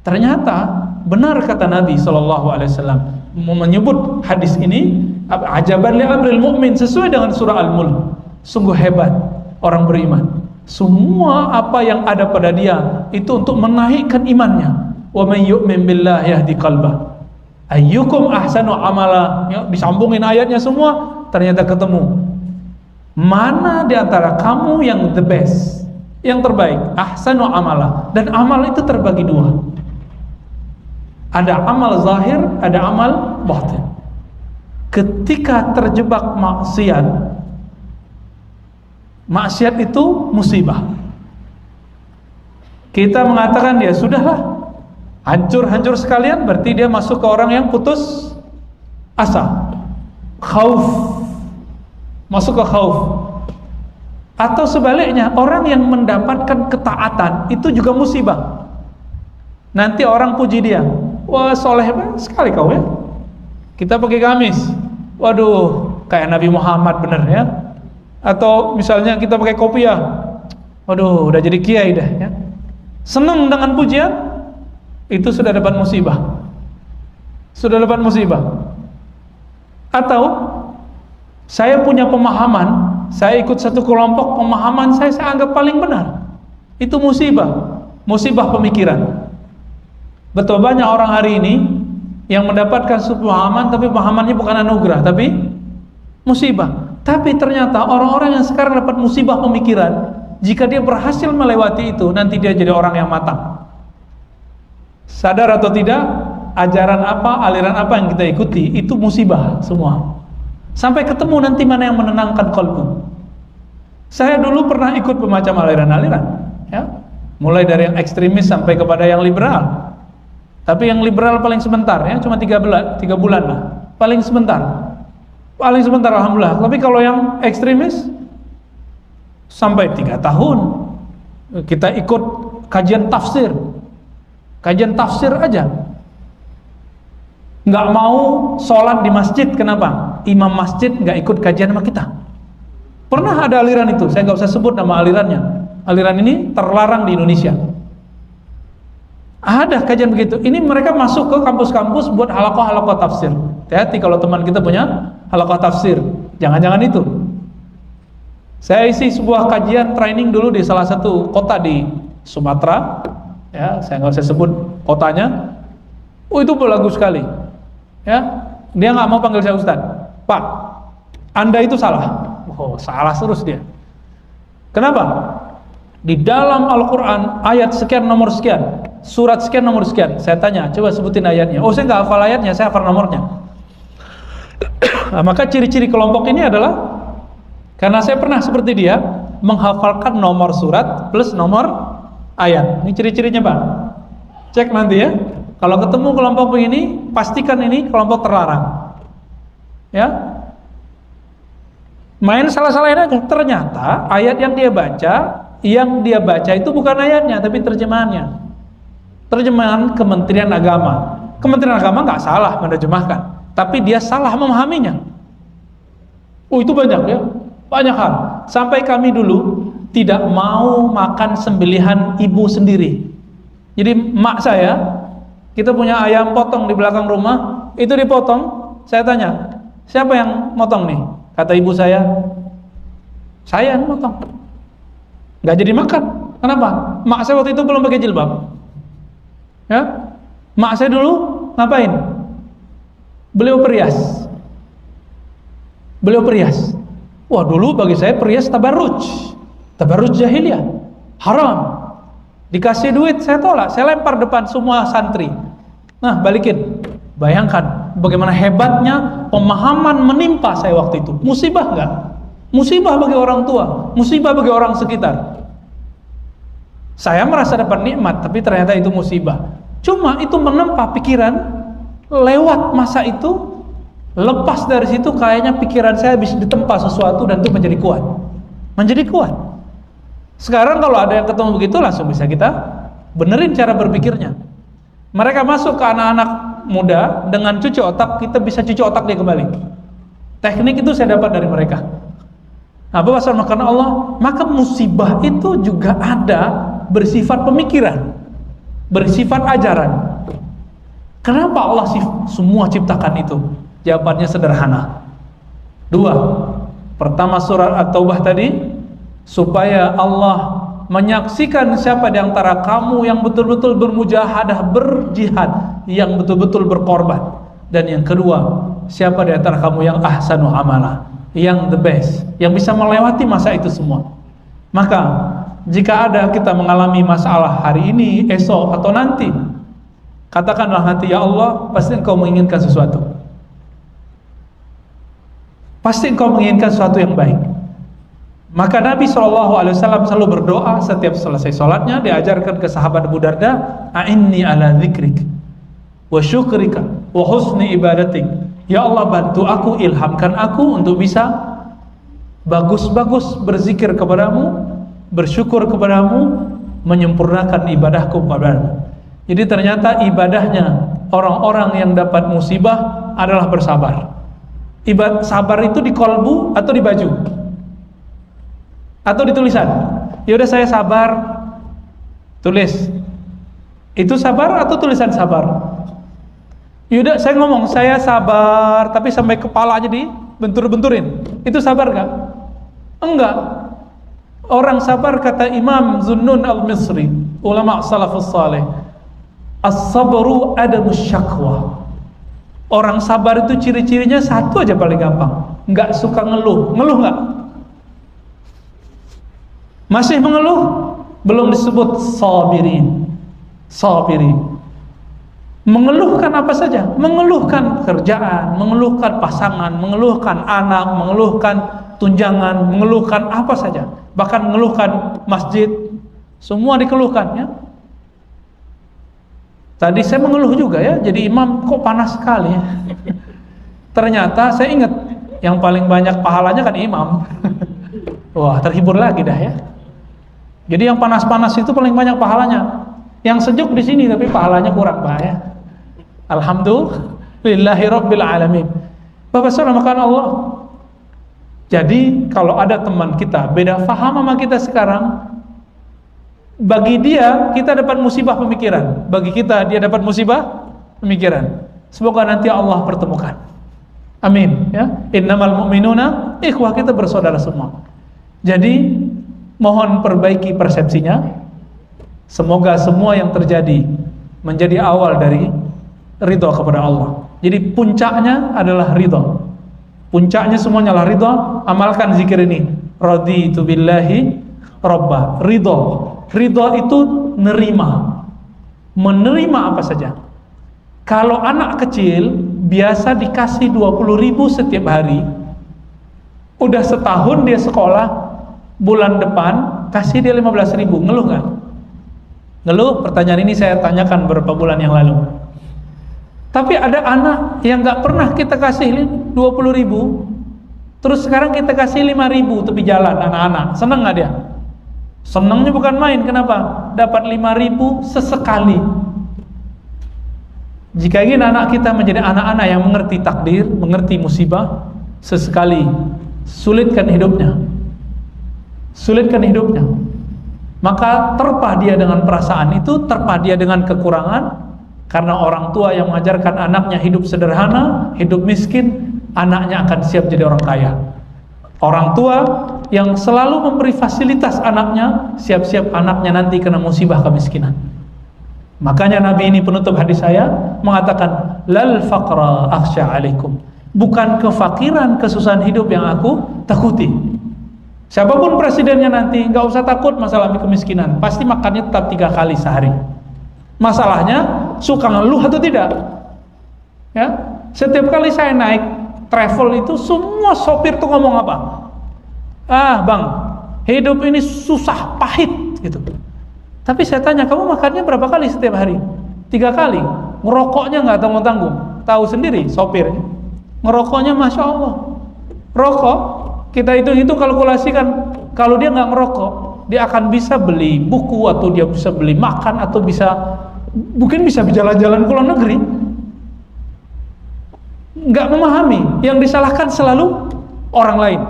Ternyata benar kata Nabi SAW menyebut hadis ini, ajaban li amril mu'min, sesuai dengan surah Al-Mulk. Sungguh hebat orang beriman. Semua apa yang ada pada dia itu untuk menaikkan imannya. Wa may yu'min billahi yahdi qalbah. Ayyukum ahsanu amala. Ya, disambungin ayatnya semua, ternyata ketemu. Mana di antara kamu yang the best, yang terbaik? Ahsanu amala. Dan amal itu terbagi dua. Ada amal zahir, ada amal batin. Ketika terjebak maksiat itu musibah. Kita mengatakan dia sudahlah, hancur sekalian, berarti dia masuk ke orang yang putus asa, khauf, masuk ke khauf. Atau sebaliknya, orang yang mendapatkan ketaatan itu juga musibah. Nanti orang puji dia, wah soleh sekali kau ya, kita pakai gamis, waduh kayak Nabi Muhammad bener ya. Atau misalnya kita pakai kopiah, waduh udah jadi kiai dah ya. Senang dengan pujian, itu sudah dapat musibah. Atau saya punya pemahaman, saya ikut satu kelompok, pemahaman saya anggap paling benar, itu musibah pemikiran. Betul banyak orang hari ini yang mendapatkan suatu pemahaman, tapi pemahamannya bukan anugerah, tapi musibah. Tapi ternyata orang-orang yang sekarang dapat musibah pemikiran, jika dia berhasil melewati itu, nanti dia jadi orang yang matang. Sadar atau tidak, ajaran apa, aliran apa yang kita ikuti, itu musibah semua. Sampai ketemu nanti mana yang menenangkan kalbu. Saya dulu pernah ikut bermacam aliran-aliran, ya, mulai dari yang ekstremis sampai kepada yang liberal. Tapi yang liberal paling sebentar, ya, cuma 3 bulan lah, paling sebentar alhamdulillah. Tapi kalau yang ekstremis sampai 3 tahun. Kita ikut kajian tafsir aja, nggak mau sholat di masjid. Kenapa? Imam masjid nggak ikut kajian sama kita. Pernah ada aliran itu, saya nggak usah sebut nama alirannya. Aliran ini terlarang di Indonesia. Ada kajian begitu. Ini mereka masuk ke kampus-kampus buat halaqah tafsir. Hati-hati kalau teman kita punya halaqah tafsir, jangan-jangan itu. Saya isi sebuah kajian training dulu di salah satu kota di Sumatera, ya, saya nggak usah sebut kotanya. Oh, itu bagus sekali, ya. Dia nggak mau panggil saya Ustaz. Pak, Anda itu salah. Oh, salah terus dia. Kenapa? Di dalam Al-Quran ayat sekian nomor sekian, surat sekian nomor sekian. Saya tanya, coba sebutin ayatnya. Oh, saya nggak hafal ayatnya, saya hafal nomornya. Nah, maka ciri-ciri kelompok ini adalah karena saya pernah seperti dia menghafalkan nomor surat plus nomor ayat. Ini ciri-cirinya, Pak. Cek nanti ya. Kalau ketemu kelompok begini, pastikan ini kelompok terlarang. Ya. Main salah-salahin aja. Ternyata ayat yang dia baca itu bukan ayatnya, tapi terjemahannya. Terjemahan Kementerian Agama. Kementerian Agama nggak salah menerjemahkan, tapi dia salah memahaminya. Oh, itu banyak ya, banyak hal. Sampai kami dulu tidak mau makan sembelihan ibu sendiri. Jadi mak saya, kita punya ayam potong di belakang rumah, itu dipotong. Saya tanya, siapa yang motong nih? Kata ibu saya yang motong. Nggak jadi makan. Kenapa? Mak saya waktu itu belum pakai jilbab. Ya, mak saya dulu ngapain? Beliau perias. Wah, dulu bagi saya perias tabarruj jahiliyah, haram. Dikasih duit saya tolak, saya lempar depan semua santri. Nah, balikin. Bayangkan bagaimana hebatnya pemahaman menimpa saya waktu itu. Musibah enggak? Musibah bagi orang tua, musibah bagi orang sekitar. Saya merasa dapat nikmat, tapi ternyata itu musibah. Cuma itu menempa pikiran. Lewat masa itu, lepas dari situ kayaknya pikiran saya bisa ditempa sesuatu dan itu menjadi kuat. Sekarang kalau ada yang ketemu begitu, langsung bisa kita benerin cara berpikirnya. Mereka masuk ke anak-anak muda dengan cuci otak, kita bisa cuci otak dia kembali. Teknik itu saya dapat dari mereka. Nah, bahwasanya karena Allah, maka musibah itu juga ada bersifat pemikiran, bersifat ajaran. Kenapa Allah semua ciptakan itu? Jawabannya sederhana. 2. Pertama surat At-Taubah tadi, supaya Allah menyaksikan siapa di antara kamu yang betul-betul bermujahadah, berjihad, yang betul-betul berkorban. Dan yang kedua, siapa di antara kamu yang ahsanu amala, yang the best, yang bisa melewati masa itu semua. Maka jika ada kita mengalami masalah hari ini, esok, atau nanti, katakanlah nanti, ya Allah, pasti Engkau menginginkan sesuatu. Pasti Engkau menginginkan sesuatu yang baik. Maka Nabi SAW selalu berdoa setiap selesai sholatnya. Diajarkan ke sahabat Abu Darda, a'inni ala dzikrik wa syukrika wa husni ibadatik. Ya Allah, bantu aku, ilhamkan aku untuk bisa bagus-bagus berzikir kepadamu, bersyukur kepadamu, menyempurnakan ibadahku kepadamu. Jadi ternyata ibadahnya orang-orang yang dapat musibah adalah bersabar. Sabar itu di kolbu atau di baju? Atau di tulisan? Ya udah, saya sabar, tulis. Itu sabar atau tulisan sabar? Ya udah, saya ngomong saya sabar, tapi sampai kepala aja dibentur-benturin. Itu sabar gak? Enggak. Orang sabar, kata Imam Zunnun al-Misri, ulama salafus saleh, as-sabru adamus syakwa. Orang sabar itu ciri-cirinya satu aja paling gampang, nggak suka ngeluh. Ngeluh nggak? Masih mengeluh? Belum disebut sabirin. Mengeluhkan apa saja? Mengeluhkan kerjaan, mengeluhkan pasangan, mengeluhkan anak, mengeluhkan tunjangan, mengeluhkan apa saja. Bahkan mengeluhkan masjid, semua dikeluhkan ya. Tadi saya mengeluh juga ya, jadi imam kok panas sekali ya. Ternyata saya ingat yang paling banyak pahalanya kan imam. Wah, terhibur lagi dah ya. Jadi yang panas-panas itu paling banyak pahalanya. Yang sejuk di sini tapi pahalanya kurang, Pak ya. Alhamdulillahirabbil alamin. Bapak saudara makan Allah. Jadi kalau ada teman kita beda faham sama kita sekarang, bagi dia kita dapat musibah pemikiran, bagi kita dia dapat musibah pemikiran. Semoga nanti Allah pertemukan. Amin ya. Innamal mu'minuna ikhwah, kita bersaudara semua. Jadi mohon perbaiki persepsinya. Semoga semua yang terjadi menjadi awal dari ridha kepada Allah. Jadi puncaknya adalah ridha. Puncaknya semuanya adalah ridha. Amalkan zikir ini. Raditu billahi robba. Ridha. Ridha itu nerima. Menerima apa saja. Kalau anak kecil biasa dikasih 20.000 setiap hari, udah setahun dia sekolah, bulan depan kasih dia 15.000, ngeluh nggak? Ngeluh? Pertanyaan ini saya tanyakan beberapa bulan yang lalu. Tapi ada anak yang nggak pernah kita kasih 20.000, terus sekarang kita kasih 5.000 tepi jalan, anak-anak seneng nggak dia? Senengnya bukan main. Kenapa? Dapat 5.000 sesekali. Jika ingin anak kita menjadi anak-anak yang mengerti takdir, mengerti musibah, sesekali sulitkan hidupnya. Sulitkan hidupnya. Maka terpah dia dengan perasaan itu, terpah dia dengan kekurangan. Karena orang tua yang mengajarkan anaknya hidup sederhana, hidup miskin, anaknya akan siap jadi orang kaya. Orang tua yang selalu memberi fasilitas anaknya, siap-siap anaknya nanti kena musibah kemiskinan. Makanya Nabi ini penutup hadis saya mengatakan, lal faqra akhsha alaikum. Bukan kefakiran, kesusahan hidup yang aku takuti. Siapapun presidennya nanti, nggak usah takut masalah kemiskinan. Pasti makannya tetap 3 kali sehari. Masalahnya suka ngeluh atau tidak? Ya, setiap kali saya naik travel itu semua sopir tuh ngomong apa? Ah bang, hidup ini susah, pahit gitu. Tapi saya tanya, kamu makannya berapa kali setiap hari? 3 kali. Ngerokoknya nggak tanggung-tanggung. Tahu sendiri sopir. Ngerokoknya Masya Allah. Rokok, kita hitung-hitung kalkulasikan. Kalau dia nggak ngerokok, dia akan bisa beli buku, atau dia bisa beli makan, atau mungkin bisa jalan-jalan ke luar negeri. Nggak memahami. Yang disalahkan selalu orang lain.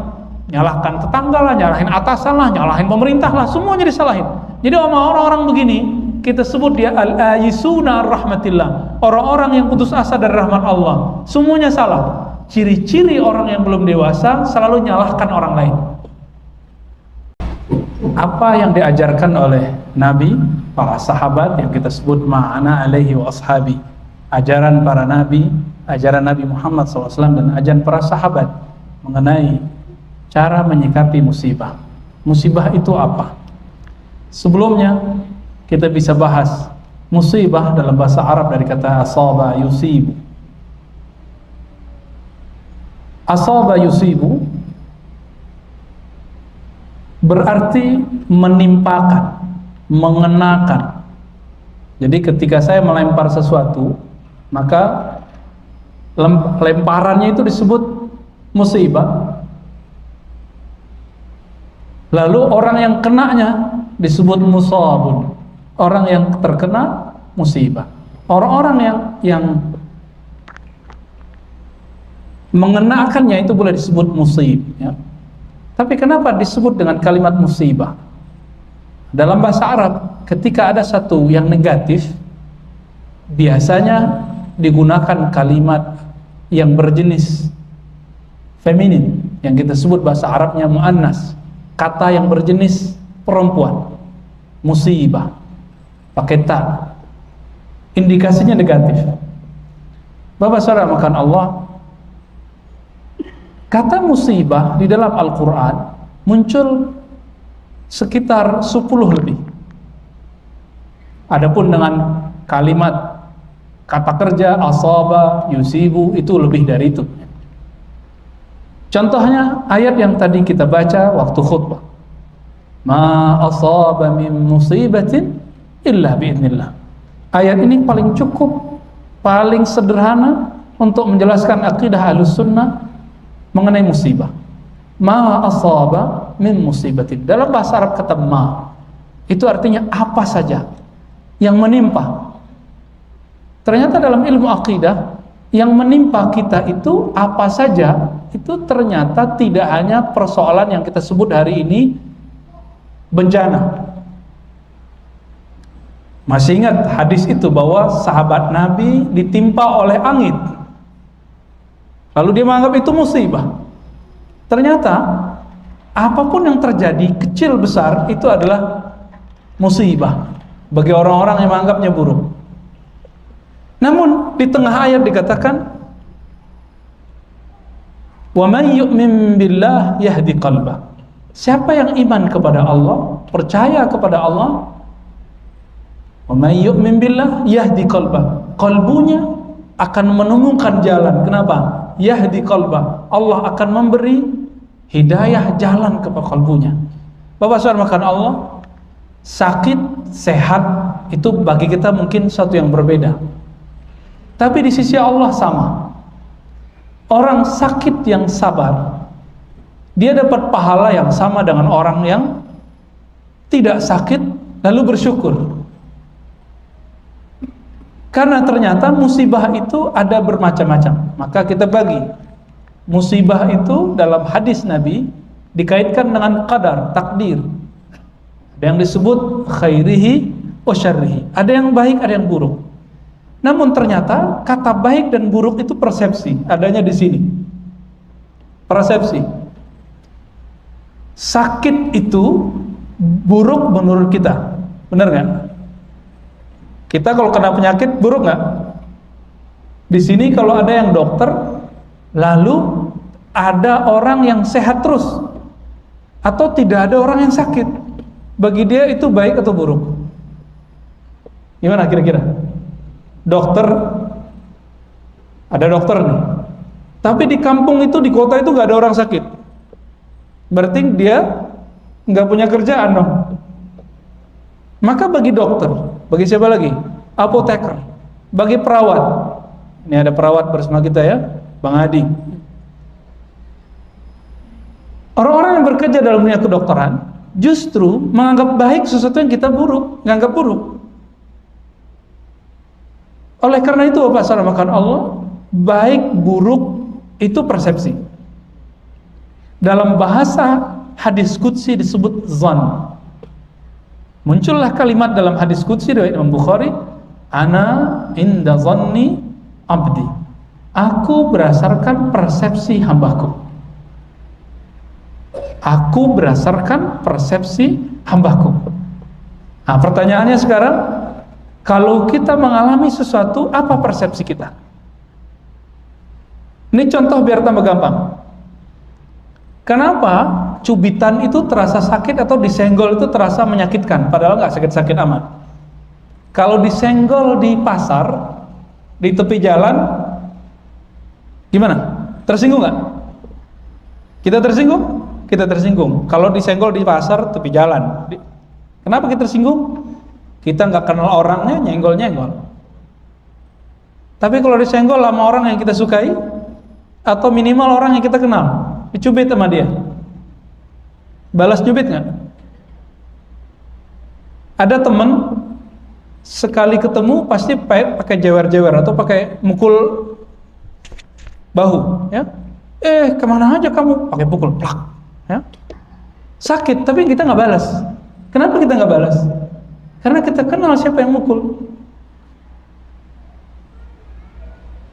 Nyalahkan tetangga lah, nyalahin atasan lah, nyalahin pemerintah lah, semuanya disalahin. Jadi orang-orang begini kita sebut dia al-ayisuna ar-rahmatillah, orang-orang yang putus asa dari rahmat Allah. Semuanya salah. Ciri-ciri orang yang belum dewasa selalu nyalahkan orang lain. Apa yang diajarkan oleh Nabi, para sahabat yang kita sebut ma'ana alaihi wa ashabi, ajaran para nabi, ajaran Nabi Muhammad SAW dan ajaran para sahabat mengenai cara menyikapi musibah. Musibah itu apa? Sebelumnya kita bisa bahas musibah dalam bahasa Arab dari kata asaba yusibu. Asaba yusibu berarti menimpakan, mengenakan. Jadi ketika saya melempar sesuatu, maka lemparannya itu disebut musibah. Lalu orang yang kenanya disebut musabun. Orang yang terkena musibah. Orang-orang yang mengenakannya itu boleh disebut musib, ya. Tapi kenapa disebut dengan kalimat musibah? Dalam bahasa Arab, ketika ada satu yang negatif, biasanya digunakan kalimat yang berjenis feminin, yang kita sebut bahasa Arabnya muannas, kata yang berjenis perempuan. Musibah pakai ta, indikasinya negatif. Bapak saudara makan Allah, kata musibah di dalam Al-Quran muncul sekitar 10 lebih. Adapun dengan kalimat kata kerja asaba, yusibu, itu lebih dari itu. Contohnya ayat yang tadi kita baca waktu khutbah, ma asaba min musibatin illa bi'idnillah. Ayat ini paling cukup, paling sederhana untuk menjelaskan akidah Ahlussunnah mengenai musibah. Ma asaba min musibatin. Dalam bahasa Arab kata ma itu artinya apa saja yang menimpa. Ternyata dalam ilmu akidah yang menimpa kita itu apa saja, itu ternyata tidak hanya persoalan yang kita sebut hari ini bencana. Masih ingat hadis itu bahwa sahabat Nabi ditimpa oleh angin, lalu dia menganggap itu musibah. Ternyata apapun yang terjadi, kecil besar, itu adalah musibah. bagi orang-orang yang menganggapnya buruk. Namun di tengah ayat dikatakan, wa man yu'min billah yahdi qalbah. Siapa yang iman kepada Allah, percaya kepada Allah, wa man yu'min billah yahdi qalbah, kalbunya akan menemukan jalan. Kenapa? Yahdi qalbah, Allah akan memberi hidayah jalan kepada kalbunya. Bapak Saudara makan Allah, sakit, sehat itu bagi kita mungkin satu yang berbeda. Tapi di sisi Allah sama. Orang sakit yang sabar, dia dapat pahala yang sama dengan orang yang tidak sakit lalu bersyukur. Karena ternyata musibah itu ada bermacam-macam. Maka kita bagi musibah itu dalam hadis Nabi dikaitkan dengan qadar, takdir. Ada yang disebut khairihi wa syarrihi. Ada yang baik, ada yang buruk. Namun ternyata kata baik dan buruk itu persepsi, adanya di sini. Persepsi. Sakit itu buruk menurut kita, benar nggak? Kita kalau kena penyakit buruk nggak? Di sini kalau ada yang dokter, lalu ada orang yang sehat terus, atau tidak ada orang yang sakit, bagi dia itu baik atau buruk? Gimana kira-kira? Dokter, ada dokter nih, tapi di kampung itu, di kota itu nggak ada orang sakit, berarti dia nggak punya kerjaan dong. Maka bagi dokter, bagi siapa lagi? Apoteker, bagi perawat. Ini ada perawat bersama kita ya, Bang Adi. Orang-orang yang bekerja dalam dunia kedokteran justru menganggap baik sesuatu yang kita buruk, menganggap buruk. Oleh karena itu Bapak Saudara makan Allah, baik buruk itu persepsi. Dalam bahasa hadis qudsi disebut zan. Muncullah kalimat dalam hadis qudsi riwayat Imam Bukhari, ana inda zanni abdi. Aku berdasarkan persepsi hambaku. Aku berdasarkan persepsi hambaku. Nah, pertanyaannya sekarang, kalau kita mengalami sesuatu, apa persepsi kita? Ini contoh biar tambah gampang. Kenapa cubitan itu terasa sakit atau disenggol itu terasa menyakitkan, padahal nggak sakit-sakit amat? Kalau disenggol di pasar, di tepi jalan, gimana? Tersinggung nggak? Kita tersinggung? Kita tersinggung. Kalau disenggol di pasar, tepi jalan, kenapa kita tersinggung? Kita nggak kenal orangnya, nyenggol-nyenggol. Tapi kalau disenggol sama orang yang kita sukai, atau minimal orang yang kita kenal, dicubit sama dia, balas cubit nggak? Ada temen sekali ketemu pasti pakai jewer-jewer atau pakai mukul bahu, ya? Kemana aja kamu? Pakai pukul, plak, ya? Sakit, tapi kita nggak balas. Kenapa kita nggak balas? Karena kita kenal siapa yang mukul.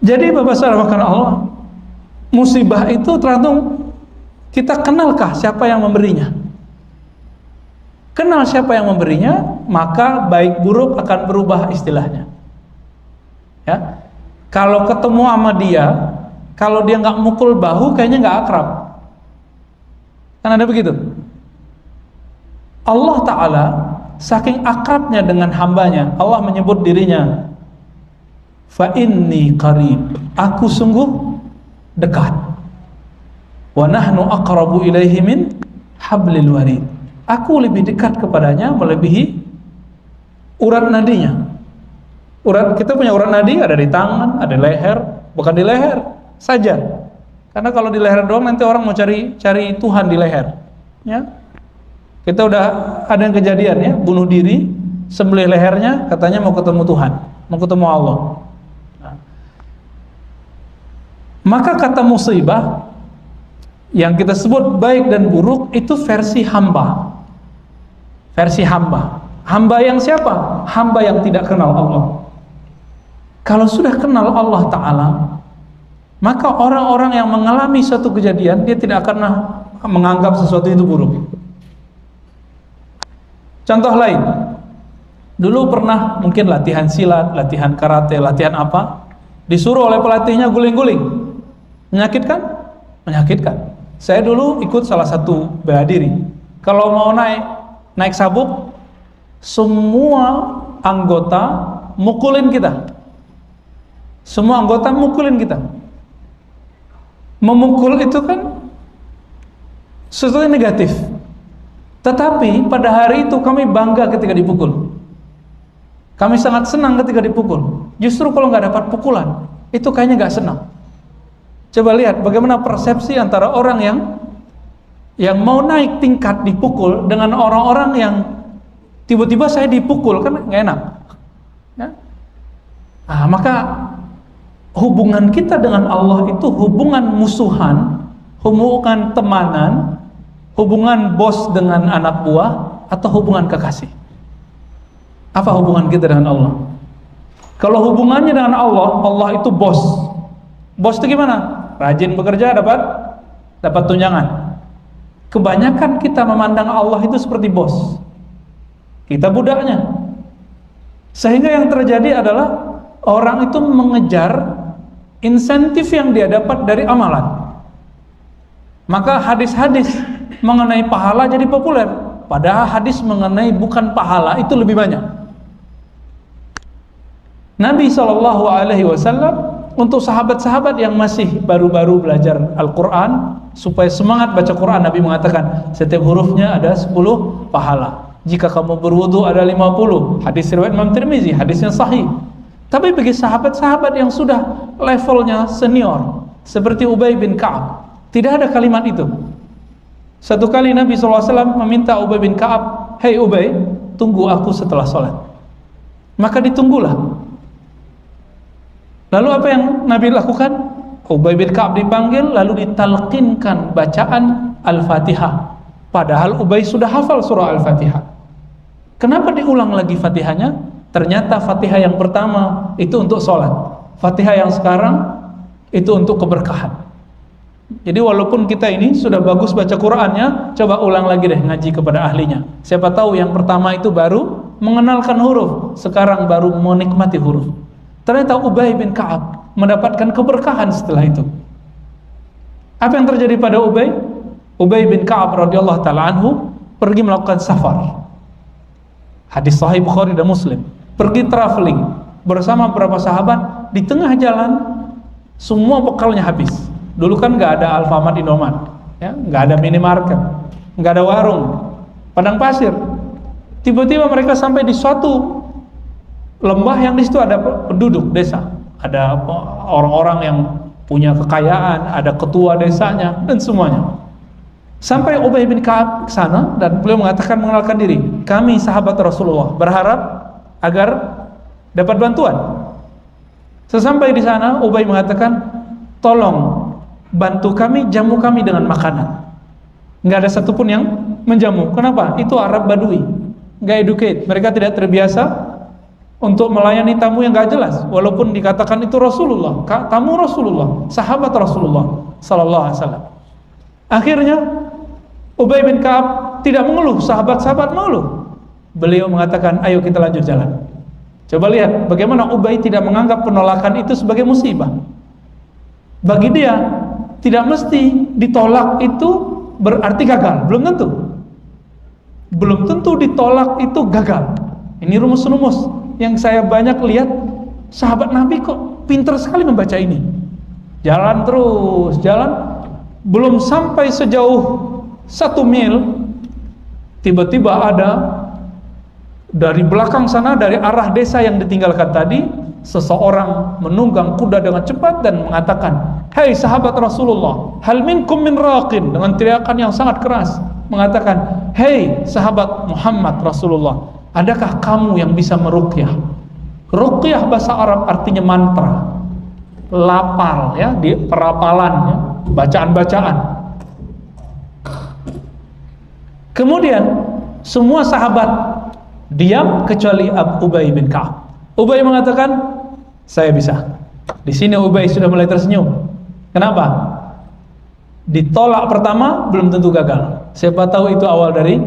Jadi Bapak Saudara makan Allah, musibah itu tergantung kita kenalkah siapa yang memberinya. Kenal siapa yang memberinya, maka baik buruk akan berubah istilahnya. Ya, kalau ketemu sama dia, kalau dia nggak mukul bahu, kayaknya nggak akrab. Kan ada begitu. Allah Ta'ala saking akrabnya dengan hambanya, Allah menyebut dirinya, fa inni qarib, aku sungguh dekat. Wa nahnu aqrabu ilaihi min hablil warid, aku lebih dekat kepadanya melebihi urat nadinya. Urat, kita punya urat nadi ada di tangan, ada di leher, bukan di leher saja. Karena kalau di leher doang nanti orang mau cari Tuhan di leher, ya. Kita udah ada yang kejadian ya, bunuh diri, sembelih lehernya, katanya mau ketemu Tuhan, mau ketemu Allah. Nah, maka kata musibah yang kita sebut baik dan buruk itu versi hamba. Versi hamba. Hamba yang siapa? Hamba yang tidak kenal Allah. Kalau sudah kenal Allah Ta'ala, maka orang-orang yang mengalami suatu kejadian, dia tidak akan menganggap sesuatu itu buruk. Contoh lain, Dulu pernah mungkin latihan silat, latihan karate, latihan apa, disuruh oleh pelatihnya guling-guling. Menyakitkan? Menyakitkan. Saya dulu ikut salah satu bela diri. Kalau mau naik sabuk, semua anggota mukulin kita. Semua anggota mukulin kita. Memukul itu kan sesuatu yang negatif. Tetapi pada hari itu kami bangga ketika dipukul. Kami sangat senang ketika dipukul. Justru kalau nggak dapat pukulan, itu kayaknya nggak senang. Coba lihat bagaimana persepsi antara orang yang mau naik tingkat dipukul dengan orang-orang yang tiba-tiba saya dipukul, kan nggak enak. Ya? Nah, maka hubungan kita dengan Allah itu hubungan musuhan, hubungan temanan, hubungan bos dengan anak buah, atau hubungan kekasih. Apa hubungan kita dengan Allah? Kalau hubungannya dengan Allah, Allah itu bos. Bos itu gimana? Rajin bekerja dapat tunjangan. Kebanyakan kita memandang Allah itu seperti bos. Kita budaknya. Sehingga yang terjadi adalah orang itu mengejar insentif yang dia dapat dari amalan. Maka hadis-hadis mengenai pahala jadi populer. Padahal hadis mengenai bukan pahala itu lebih banyak. Nabi SAW untuk sahabat-sahabat yang masih baru-baru belajar Al-Quran, supaya semangat baca Quran, Nabi mengatakan setiap hurufnya ada 10 pahala. Jika kamu berwudu ada 50. Hadis riwayat Imam Tirmizi, hadisnya sahih. Tapi bagi sahabat-sahabat yang sudah levelnya senior seperti Ubay bin Ka'ab, tidak ada kalimat itu. Satu kali Nabi SAW meminta Ubay bin Ka'ab, "Hei Ubay, tunggu aku setelah sholat." Maka ditunggulah. Lalu apa yang Nabi lakukan? Ubay bin Ka'ab dipanggil, lalu ditalqinkan bacaan Al-Fatihah. Padahal Ubay sudah hafal surah Al-Fatihah. Kenapa diulang lagi Fatihahnya? Ternyata Fatihah yang pertama itu untuk sholat. Fatihah yang sekarang itu untuk keberkahan. Jadi walaupun kita ini sudah bagus baca Qur'annya, coba ulang lagi deh ngaji kepada ahlinya. Siapa tahu yang pertama itu baru mengenalkan huruf, sekarang baru menikmati huruf. Ternyata Ubay bin Ka'ab mendapatkan keberkahan setelah itu. Apa yang terjadi pada Ubay? Ubay bin Ka'ab radhiyallahu ta'ala anhu pergi melakukan safar. Hadis sahih Bukhari dan Muslim. Pergi traveling bersama beberapa sahabat. Di tengah jalan semua bekalnya habis. Dulu kan nggak ada Alfamart, Indomart, ya, nggak ada minimarket, nggak ada warung, padang pasir. Tiba-tiba mereka sampai di suatu lembah yang di situ ada penduduk desa, ada orang-orang yang punya kekayaan, ada ketua desanya dan semuanya. Sampai Ubay bin Ka'ab ke sana dan beliau mengatakan, mengenalkan diri, kami sahabat Rasulullah, berharap agar dapat bantuan. Sesampai di sana Ubay mengatakan, tolong bantu kami, jamu kami dengan makanan. Nggak ada satupun yang menjamu. Kenapa? Itu Arab Badui, nggak educate, mereka tidak terbiasa untuk melayani tamu yang nggak jelas. Walaupun dikatakan itu Rasulullah, tamu Rasulullah, sahabat Rasulullah Sallallahu Alaihi Wasallam. Akhirnya Ubay bin Ka'ab tidak mengeluh, sahabat-sahabat mengeluh. Beliau mengatakan, ayo kita lanjut jalan. Coba lihat bagaimana Ubay tidak menganggap penolakan itu sebagai musibah. Bagi dia, tidak mesti ditolak itu berarti gagal. Belum tentu. Belum tentu ditolak itu gagal. Ini rumus-rumus yang saya banyak lihat. Sahabat Nabi kok pintar sekali membaca ini. Jalan terus, jalan. Belum sampai sejauh 1 mil, tiba-tiba ada dari belakang sana, dari arah desa yang ditinggalkan tadi, seseorang menunggang kuda dengan cepat dan mengatakan, "Hei sahabat Rasulullah, hal minkum min raqin," dengan teriakan yang sangat keras, mengatakan, "Hei sahabat Muhammad Rasulullah, adakah kamu yang bisa meruqyah?" Ruqyah bahasa Arab artinya mantra, lapal, ya, di perapalan, ya, bacaan-bacaan. Kemudian semua sahabat diam kecuali Ubay bin Ka'ab. Ubay mengatakan, saya bisa. Di sini Ubay sudah mulai tersenyum. Kenapa? Ditolak pertama belum tentu gagal. Siapa tahu itu awal dari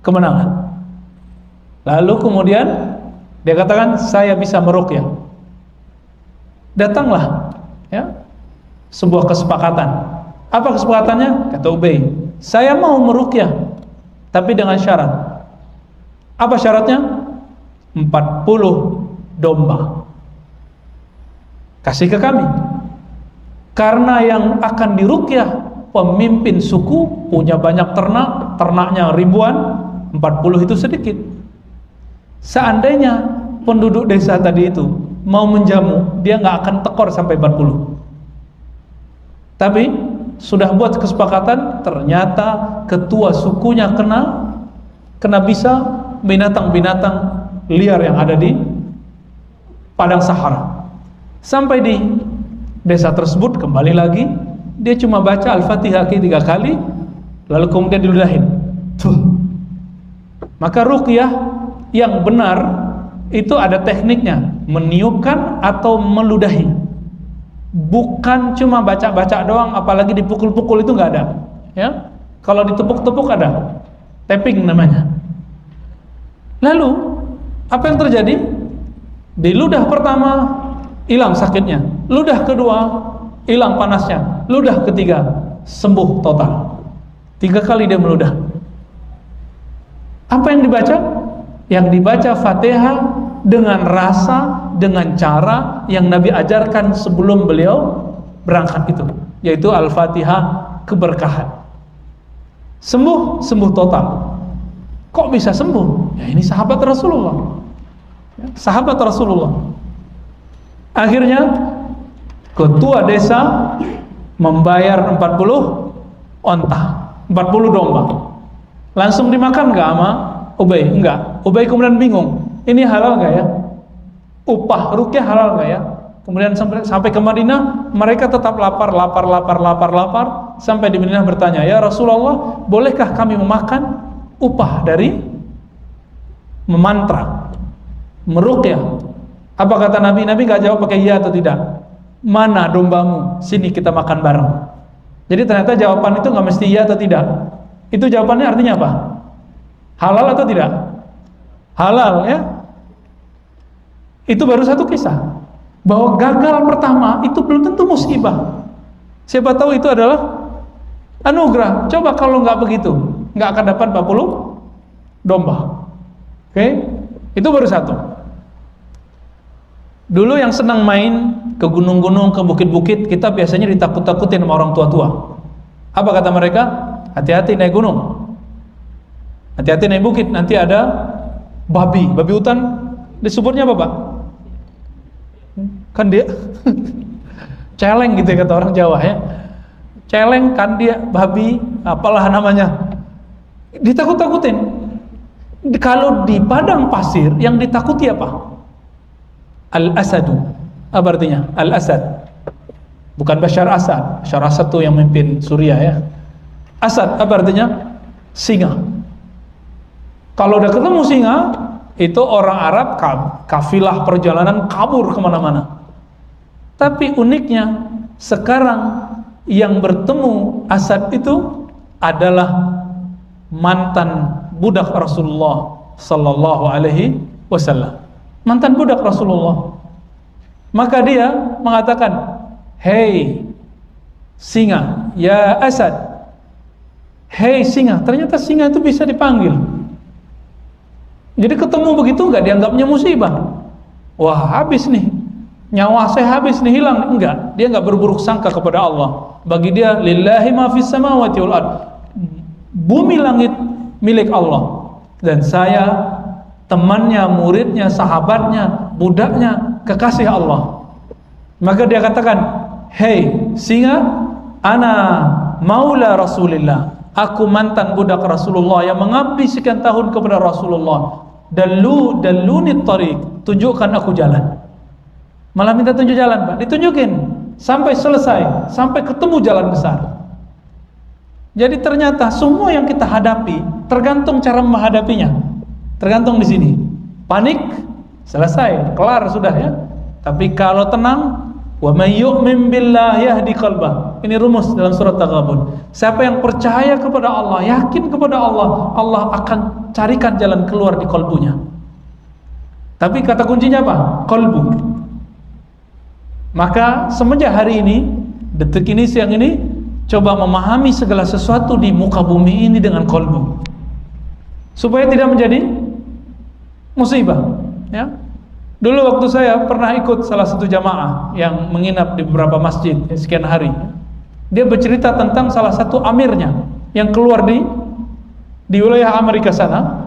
kemenangan. Lalu kemudian Dia katakan, saya bisa meruqyah. Datanglah, ya, sebuah kesepakatan. Apa kesepakatannya? Kata Ubay, saya mau meruqyah, tapi dengan syarat. Apa syaratnya? 40 domba. Kasih ke kami. Karena yang akan diruqyah pemimpin suku, punya banyak ternak, ternaknya ribuan, 40 itu sedikit. Seandainya penduduk desa tadi itu mau menjamu, dia nggak akan tekor sampai 40. Tapi sudah buat kesepakatan, ternyata ketua sukunya kena bisa binatang-binatang liar yang ada di padang Sahara. Sampai di desa tersebut, kembali lagi dia cuma baca Al-Fatihah 3 kali, lalu kemudian diludahin. Tuh. Maka ruqyah yang benar itu ada tekniknya, meniupkan atau meludahi. Bukan cuma baca-baca doang, apalagi dipukul-pukul, itu nggak ada. Ya, kalau ditepuk-tepuk ada, tapping namanya. Lalu apa yang terjadi? Di ludah pertama hilang sakitnya, ludah kedua hilang panasnya, ludah ketiga sembuh total. 3 kali dia meludah. Apa yang dibaca? Yang dibaca Fatihah dengan rasa, dengan cara yang Nabi ajarkan sebelum beliau berangkat itu, yaitu Al-Fatihah keberkahan. Sembuh total. Kok bisa sembuh? Ya, ini sahabat Rasulullah. Ya, sahabat Rasulullah. Akhirnya ketua desa membayar 40 onta, 40 domba. Langsung dimakan nggak sama Ubay? Enggak. Ubay kemudian bingung, ini halal nggak ya? Upah ruqyah halal nggak ya? Kemudian sampai ke Madinah, mereka tetap lapar. Sampai di Madinah bertanya, ya Rasulullah, bolehkah kami memakan upah dari memantra, meruqyah? Apa kata Nabi? Nabi nggak jawab pakai iya atau tidak. Mana dombamu? Sini kita makan bareng. Jadi ternyata jawaban itu nggak mesti iya atau tidak. Itu jawabannya artinya apa? Halal atau tidak? Halal, ya. Itu baru satu kisah. Bahwa gagal pertama itu belum tentu musibah. Siapa tahu itu adalah anugerah. Coba kalau nggak begitu, nggak akan dapat 40 domba. Oke? Itu baru satu. Dulu yang senang main ke gunung-gunung, ke bukit-bukit, kita biasanya ditakut-takutin sama orang tua-tua. Apa kata mereka? Hati-hati naik gunung, hati-hati naik bukit, nanti ada babi hutan. Disebutnya apa, Pak? Kan dia celeng gitu ya, kata orang Jawa ya. Celeng kan dia, babi, apalah namanya. Ditakut-takutin. Kalau di padang pasir yang ditakuti apa? Al-Asadu. Apa artinya? Al-Asad. Bukan Bashar Asad. Bashar Asad itu yang memimpin Suriah ya. Asad apa artinya? Singa. Kalau udah ketemu singa, itu orang Arab kafilah perjalanan kabur kemana-mana. Tapi uniknya sekarang yang bertemu Asad itu adalah mantan budak Rasulullah sallallahu alaihi wasallam. Mantan budak Rasulullah. Maka dia mengatakan, "Hei singa, ya Asad." Hei singa, ternyata singa itu bisa dipanggil. Jadi ketemu begitu nggak dianggapnya musibah. Wah, habis nih, nyawa saya habis nih, hilang. Enggak, dia nggak berburuk sangka kepada Allah. Bagi dia, lillahi ma fis samawati wal ard. Bumi langit milik Allah, dan saya temannya, muridnya, sahabatnya, budaknya, kekasih Allah. Maka dia katakan, hei singa, ana maula Rasulillah. Aku mantan budak Rasulullah yang mengabdi sekian tahun kepada Rasulullah. Dalluni tariq, tunjukkan aku jalan. Malah minta tunjuk jalan, Pak. Ditunjukin sampai selesai, sampai ketemu jalan besar. Jadi ternyata semua yang kita hadapi tergantung cara menghadapinya. Tergantung di sini. Panik, selesai, kelar sudah ya. Tapi kalau tenang, wa may yu'min billahi yahdi qalbah. Ini rumus dalam surat Taghabun. Siapa yang percaya kepada Allah, yakin kepada Allah, Allah akan carikan jalan keluar di kalbunya. Tapi kata kuncinya apa? Qalbu. Maka semenjak hari ini, detik ini, siang ini, coba memahami segala sesuatu di muka bumi ini dengan qalbu, supaya tidak menjadi musibah. Ya, dulu waktu saya pernah ikut salah satu jamaah yang menginap di beberapa masjid sekian hari. Dia bercerita tentang salah satu amirnya yang keluar di wilayah Amerika sana.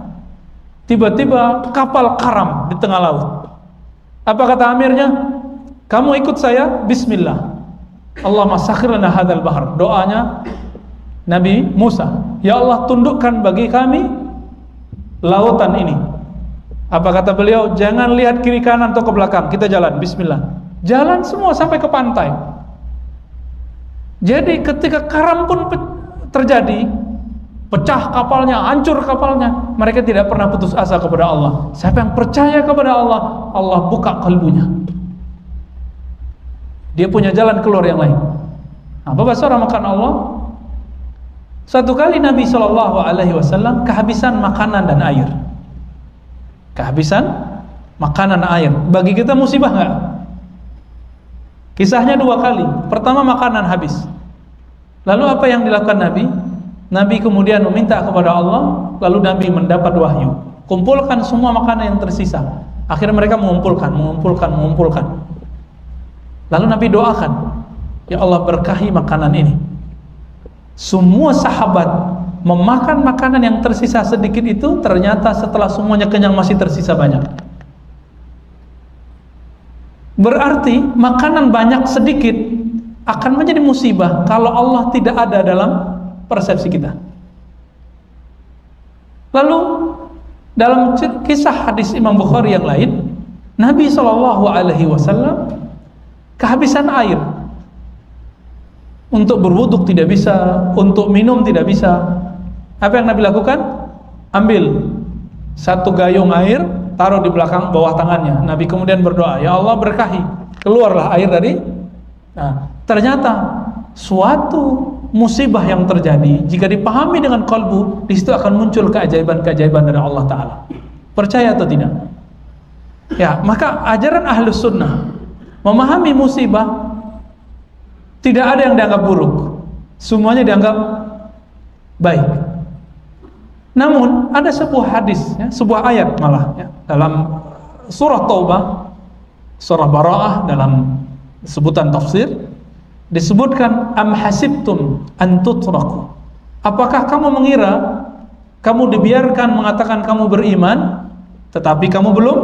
Tiba-tiba kapal karam di tengah laut. Apa kata amirnya? Kamu ikut saya, bismillah. Allahumma sakhir lana hadzal bahr. Doanya Nabi Musa, ya Allah tundukkan bagi kami lautan ini. Apa kata beliau? Jangan lihat kiri kanan atau ke belakang, kita jalan, bismillah. Jalan semua sampai ke pantai. Jadi ketika karam pun terjadi, pecah kapalnya, hancur kapalnya, mereka tidak pernah putus asa kepada Allah. Siapa yang percaya kepada Allah, Allah buka kalbunya. Dia punya jalan keluar yang lain. Apa bahasa orang makan Allah? Satu kali Nabi SAW kehabisan makanan dan air. Kehabisan makanan dan air. Bagi kita musibah nggak? Kisahnya dua kali. Pertama makanan habis. Lalu apa yang dilakukan Nabi? Nabi kemudian meminta kepada Allah. Lalu Nabi mendapat wahyu. Kumpulkan semua makanan yang tersisa. Akhirnya mereka mengumpulkan. Lalu Nabi doakan, ya Allah berkahi makanan ini. Semua sahabat memakan makanan yang tersisa sedikit itu, ternyata setelah semuanya kenyang masih tersisa banyak. Berarti makanan banyak sedikit akan menjadi musibah kalau Allah tidak ada dalam persepsi kita. Lalu dalam kisah hadis Imam Bukhari yang lain, Nabi SAW kehabisan air. Untuk berwuduk tidak bisa, untuk minum tidak bisa. Apa yang Nabi lakukan? Ambil satu gayung air, taruh di belakang bawah tangannya. Nabi kemudian berdoa, ya Allah berkahi. Keluarlah air dari. Nah, ternyata suatu musibah yang terjadi jika dipahami dengan kalbu, di situ akan muncul keajaiban-keajaiban dari Allah Ta'ala. Percaya atau tidak? Ya, maka ajaran Ahlus Sunnah memahami musibah, tidak ada yang dianggap buruk, semuanya dianggap baik. Namun ada sebuah hadis, ya, sebuah ayat malah, ya, dalam surah Taubah, surah Bara'ah, dalam sebutan tafsir disebutkan, am hasibtum an tutraku. Apakah kamu mengira kamu dibiarkan mengatakan kamu beriman tetapi kamu belum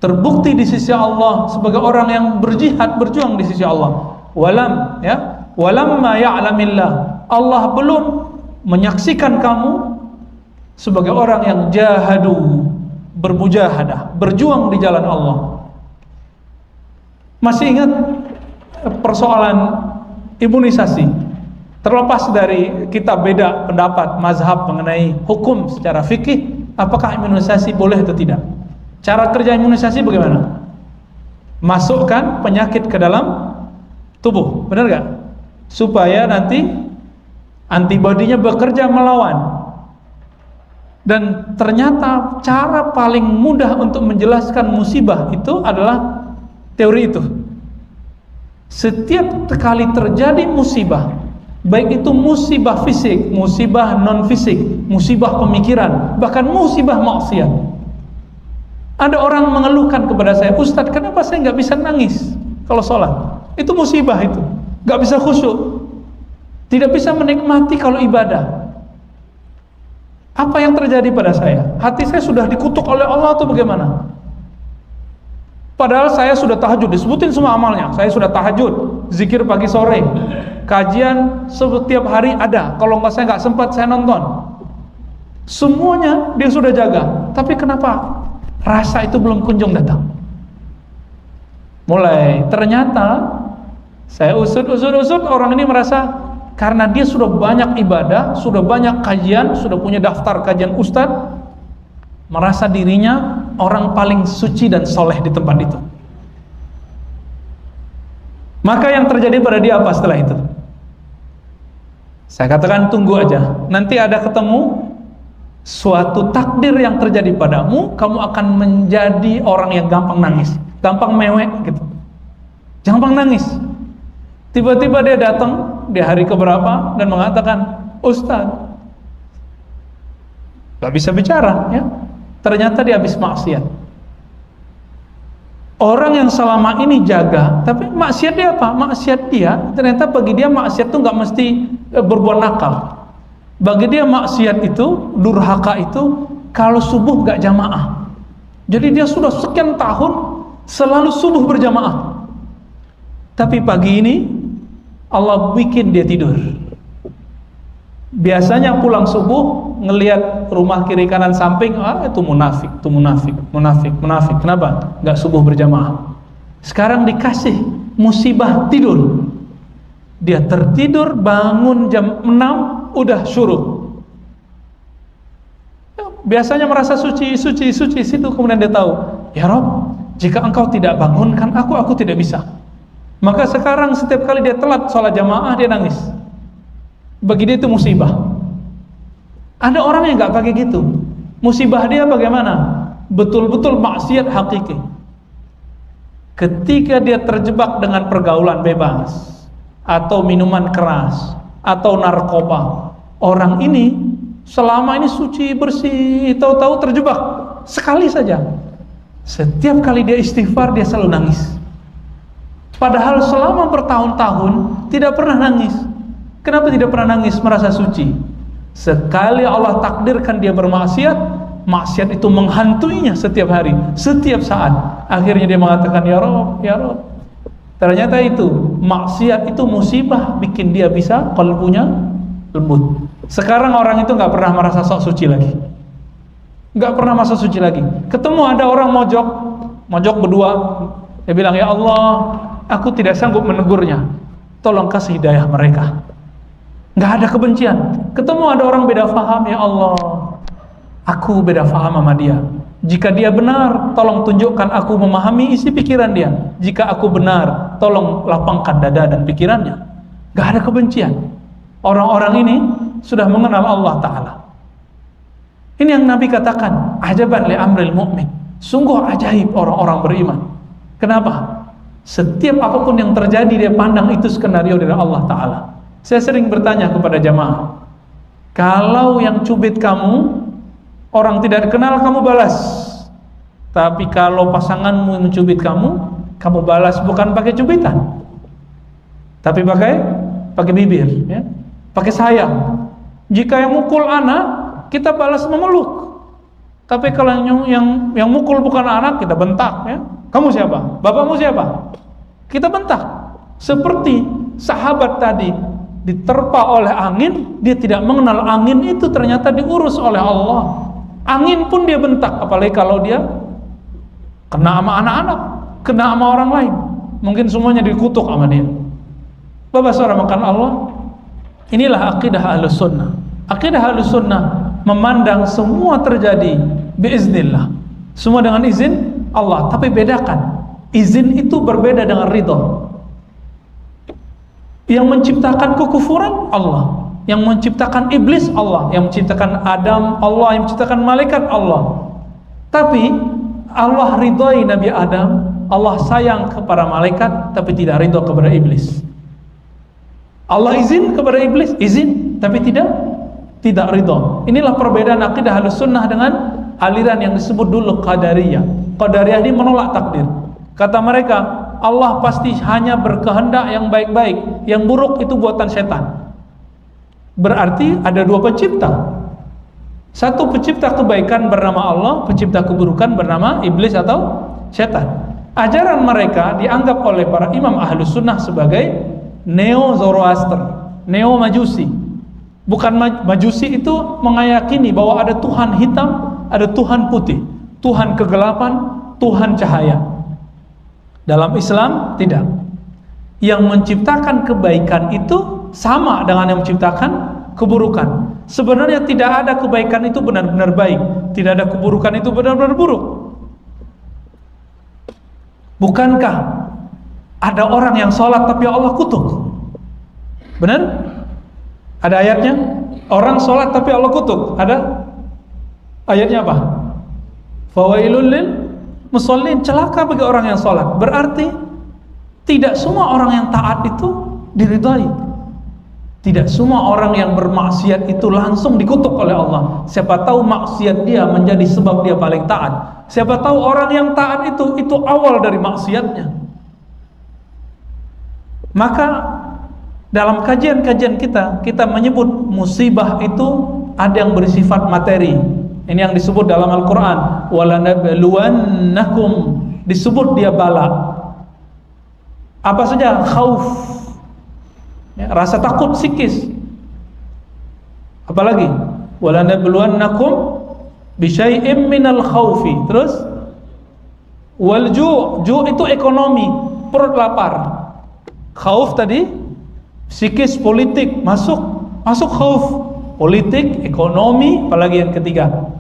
terbukti di sisi Allah sebagai orang yang berjihad, berjuang di sisi Allah. Walamma ya'lamillah, Allah belum menyaksikan kamu sebagai orang yang jahadu, bermujahadah, berjuang di jalan Allah. Masih ingat persoalan imunisasi? Terlepas dari kita beda pendapat mazhab mengenai hukum secara fikih, apakah imunisasi boleh atau tidak? Cara kerja imunisasi bagaimana? Masukkan penyakit ke dalam tubuh, benar gak? Supaya nanti antibodinya bekerja melawan. Dan ternyata cara paling mudah untuk menjelaskan musibah itu adalah teori itu. Setiap kali terjadi musibah, baik itu musibah fisik, musibah non fisik, musibah pemikiran, bahkan musibah maksiat. Ada orang mengeluhkan kepada saya, Ustadz, kenapa saya nggak bisa nangis kalau sholat? Itu musibah itu, nggak bisa khusyuk, tidak bisa menikmati kalau ibadah. Apa yang terjadi pada saya? Hati saya sudah dikutuk oleh Allah atau bagaimana? Padahal saya sudah tahajud, disebutin semua amalnya. Saya sudah tahajud, zikir pagi sore, kajian setiap hari ada. Kalau saya nggak sempat, saya nonton. Semuanya dia sudah jaga. Tapi kenapa rasa itu belum kunjung datang? Mulai ternyata saya usut orang ini merasa karena dia sudah banyak ibadah, sudah banyak kajian, sudah punya daftar kajian ustadz, merasa dirinya orang paling suci dan soleh di tempat itu. Maka yang terjadi pada dia apa setelah itu? Saya katakan tunggu aja, nanti ada ketemu suatu takdir yang terjadi padamu, kamu akan menjadi orang yang gampang nangis, gampang mewek gitu, gampang nangis. Tiba-tiba dia datang di hari keberapa dan mengatakan, Ustaz, gak bisa bicara ya. Ternyata dia habis maksiat. Orang yang selama ini jaga, tapi maksiat dia apa? Maksiat dia, ternyata bagi dia maksiat itu gak mesti berbuat nakal. Bagi dia maksiat itu, durhaka itu, kalau subuh gak jamaah. Jadi dia sudah sekian tahun selalu subuh berjamaah. Tapi pagi ini Allah bikin dia tidur. Biasanya pulang subuh ngelihat rumah kiri kanan samping, itu munafik, itu munafik, munafik, munafik. Kenapa? Gak subuh berjamaah. Sekarang dikasih musibah tidur. Dia tertidur, bangun jam 6, udah syuruk. Biasanya merasa suci, situ kemudian dia tahu, ya Rob, jika engkau tidak bangunkan aku tidak bisa. Maka sekarang setiap kali dia telat sholat jamaah, dia nangis. Bagi dia itu musibah. Ada orang yang gak pakai gitu. Musibah dia bagaimana? Betul-betul maksiat hakiki. Ketika dia terjebak dengan pergaulan bebas, atau minuman keras, atau narkoba, orang ini selama ini suci, bersih, tahu-tahu terjebak sekali saja. Setiap kali dia istighfar, dia selalu nangis. Padahal selama bertahun-tahun tidak pernah nangis. Kenapa tidak pernah nangis? Merasa suci. Sekali Allah takdirkan dia bermaksiat, maksiat itu menghantuinya setiap hari, setiap saat. Akhirnya dia mengatakan, ya Rob, ya Rob. Ternyata itu maksiat itu musibah, bikin dia bisa kalbunya lembut. Sekarang orang itu nggak pernah merasa sok suci lagi, nggak pernah merasa suci lagi. Ketemu ada orang mojok berdua, dia bilang, ya Allah, aku tidak sanggup menegurnya, tolong kasih hidayah mereka. Nggak ada kebencian. Ketemu ada orang beda faham, ya Allah, aku beda faham sama dia. Jika dia benar, tolong tunjukkan aku memahami isi pikiran dia. Jika aku benar, tolong lapangkan dada dan pikirannya. Gak ada kebencian. Orang-orang ini sudah mengenal Allah Ta'ala. Ini yang Nabi katakan, ajaban li amril mu'min. Sungguh ajaib orang-orang beriman. Kenapa? Setiap apapun yang terjadi, dia pandang itu skenario dari Allah Ta'ala. Saya sering bertanya kepada jamaah, kalau yang cubit kamu, orang tidak kenal, kamu balas. Tapi kalau pasanganmu mencubit kamu balas bukan pakai cubitan, tapi pakai bibir, ya, pakai sayang. Jika yang mukul anak, kita balas memeluk. Tapi kalau yang mukul bukan anak, kita bentak, ya. Kamu siapa? Bapakmu siapa? Kita bentak. Seperti sahabat tadi diterpa oleh angin, dia tidak mengenal angin itu ternyata diurus oleh Allah. Angin pun dia bentak, apalagi kalau dia kena sama anak-anak, kena sama orang lain, mungkin semuanya dikutuk sama dia. Bapak saudara makan Allah, inilah akidah Ahlus Sunnah. Akidah Ahlus Sunnah memandang semua terjadi biiznillah, semua dengan izin Allah. Tapi bedakan, izin itu berbeda dengan ridho. Yang menciptakan kekufuran Allah, yang menciptakan iblis Allah, yang menciptakan Adam Allah, yang menciptakan malaikat Allah. Tapi Allah ridhoi Nabi Adam, Allah sayang kepada malaikat, tapi tidak ridho kepada iblis. Allah izin kepada iblis, izin, tapi tidak ridho. Inilah perbedaan akidah Ahlus Sunnah dengan aliran yang disebut dulu Qadariyah. Qadariyah ini menolak takdir. Kata mereka, Allah pasti hanya berkehendak yang baik-baik, yang buruk itu buatan setan. Berarti ada dua pencipta. Satu pencipta kebaikan bernama Allah, pencipta keburukan bernama iblis atau setan. Ajaran mereka dianggap oleh para imam Ahlus Sunnah sebagai Neo-Zoroaster, Neo-Majusi. Bukan Majusi itu meyakini bahwa ada Tuhan hitam, ada Tuhan putih, Tuhan kegelapan, Tuhan cahaya. Dalam Islam tidak. Yang menciptakan kebaikan itu sama dengan yang menciptakan keburukan. Sebenarnya tidak ada kebaikan itu benar-benar baik, tidak ada keburukan itu benar-benar buruk. Bukankah ada orang yang sholat tapi Allah kutuk? Benar? Ada ayatnya? Orang sholat tapi Allah kutuk? Ada? Ayatnya apa? Fawailul lil musallin, celaka bagi orang yang sholat. Berarti tidak semua orang yang taat itu diridhai. Tidak semua orang yang bermaksiat itu langsung dikutuk oleh Allah. Siapa tahu maksiat dia menjadi sebab dia paling taat. Siapa tahu orang yang taat itu awal dari maksiatnya. Maka dalam kajian-kajian kita menyebut musibah itu ada yang bersifat materi. Ini yang disebut dalam Al-Quran, walanabluwannakum, disebut dia bala. Apa saja? Khauf, ya, rasa takut psikis. Apalagi? Walanabluwannakum bisyai'im minal khaufi. Terus wal ju' itu ekonomi, perut lapar. Khauf tadi psikis, politik, masuk khauf, politik, ekonomi, apalagi yang ketiga?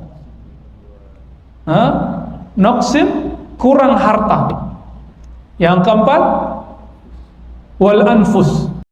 Naqsin, kurang harta. Yang keempat wal anfus,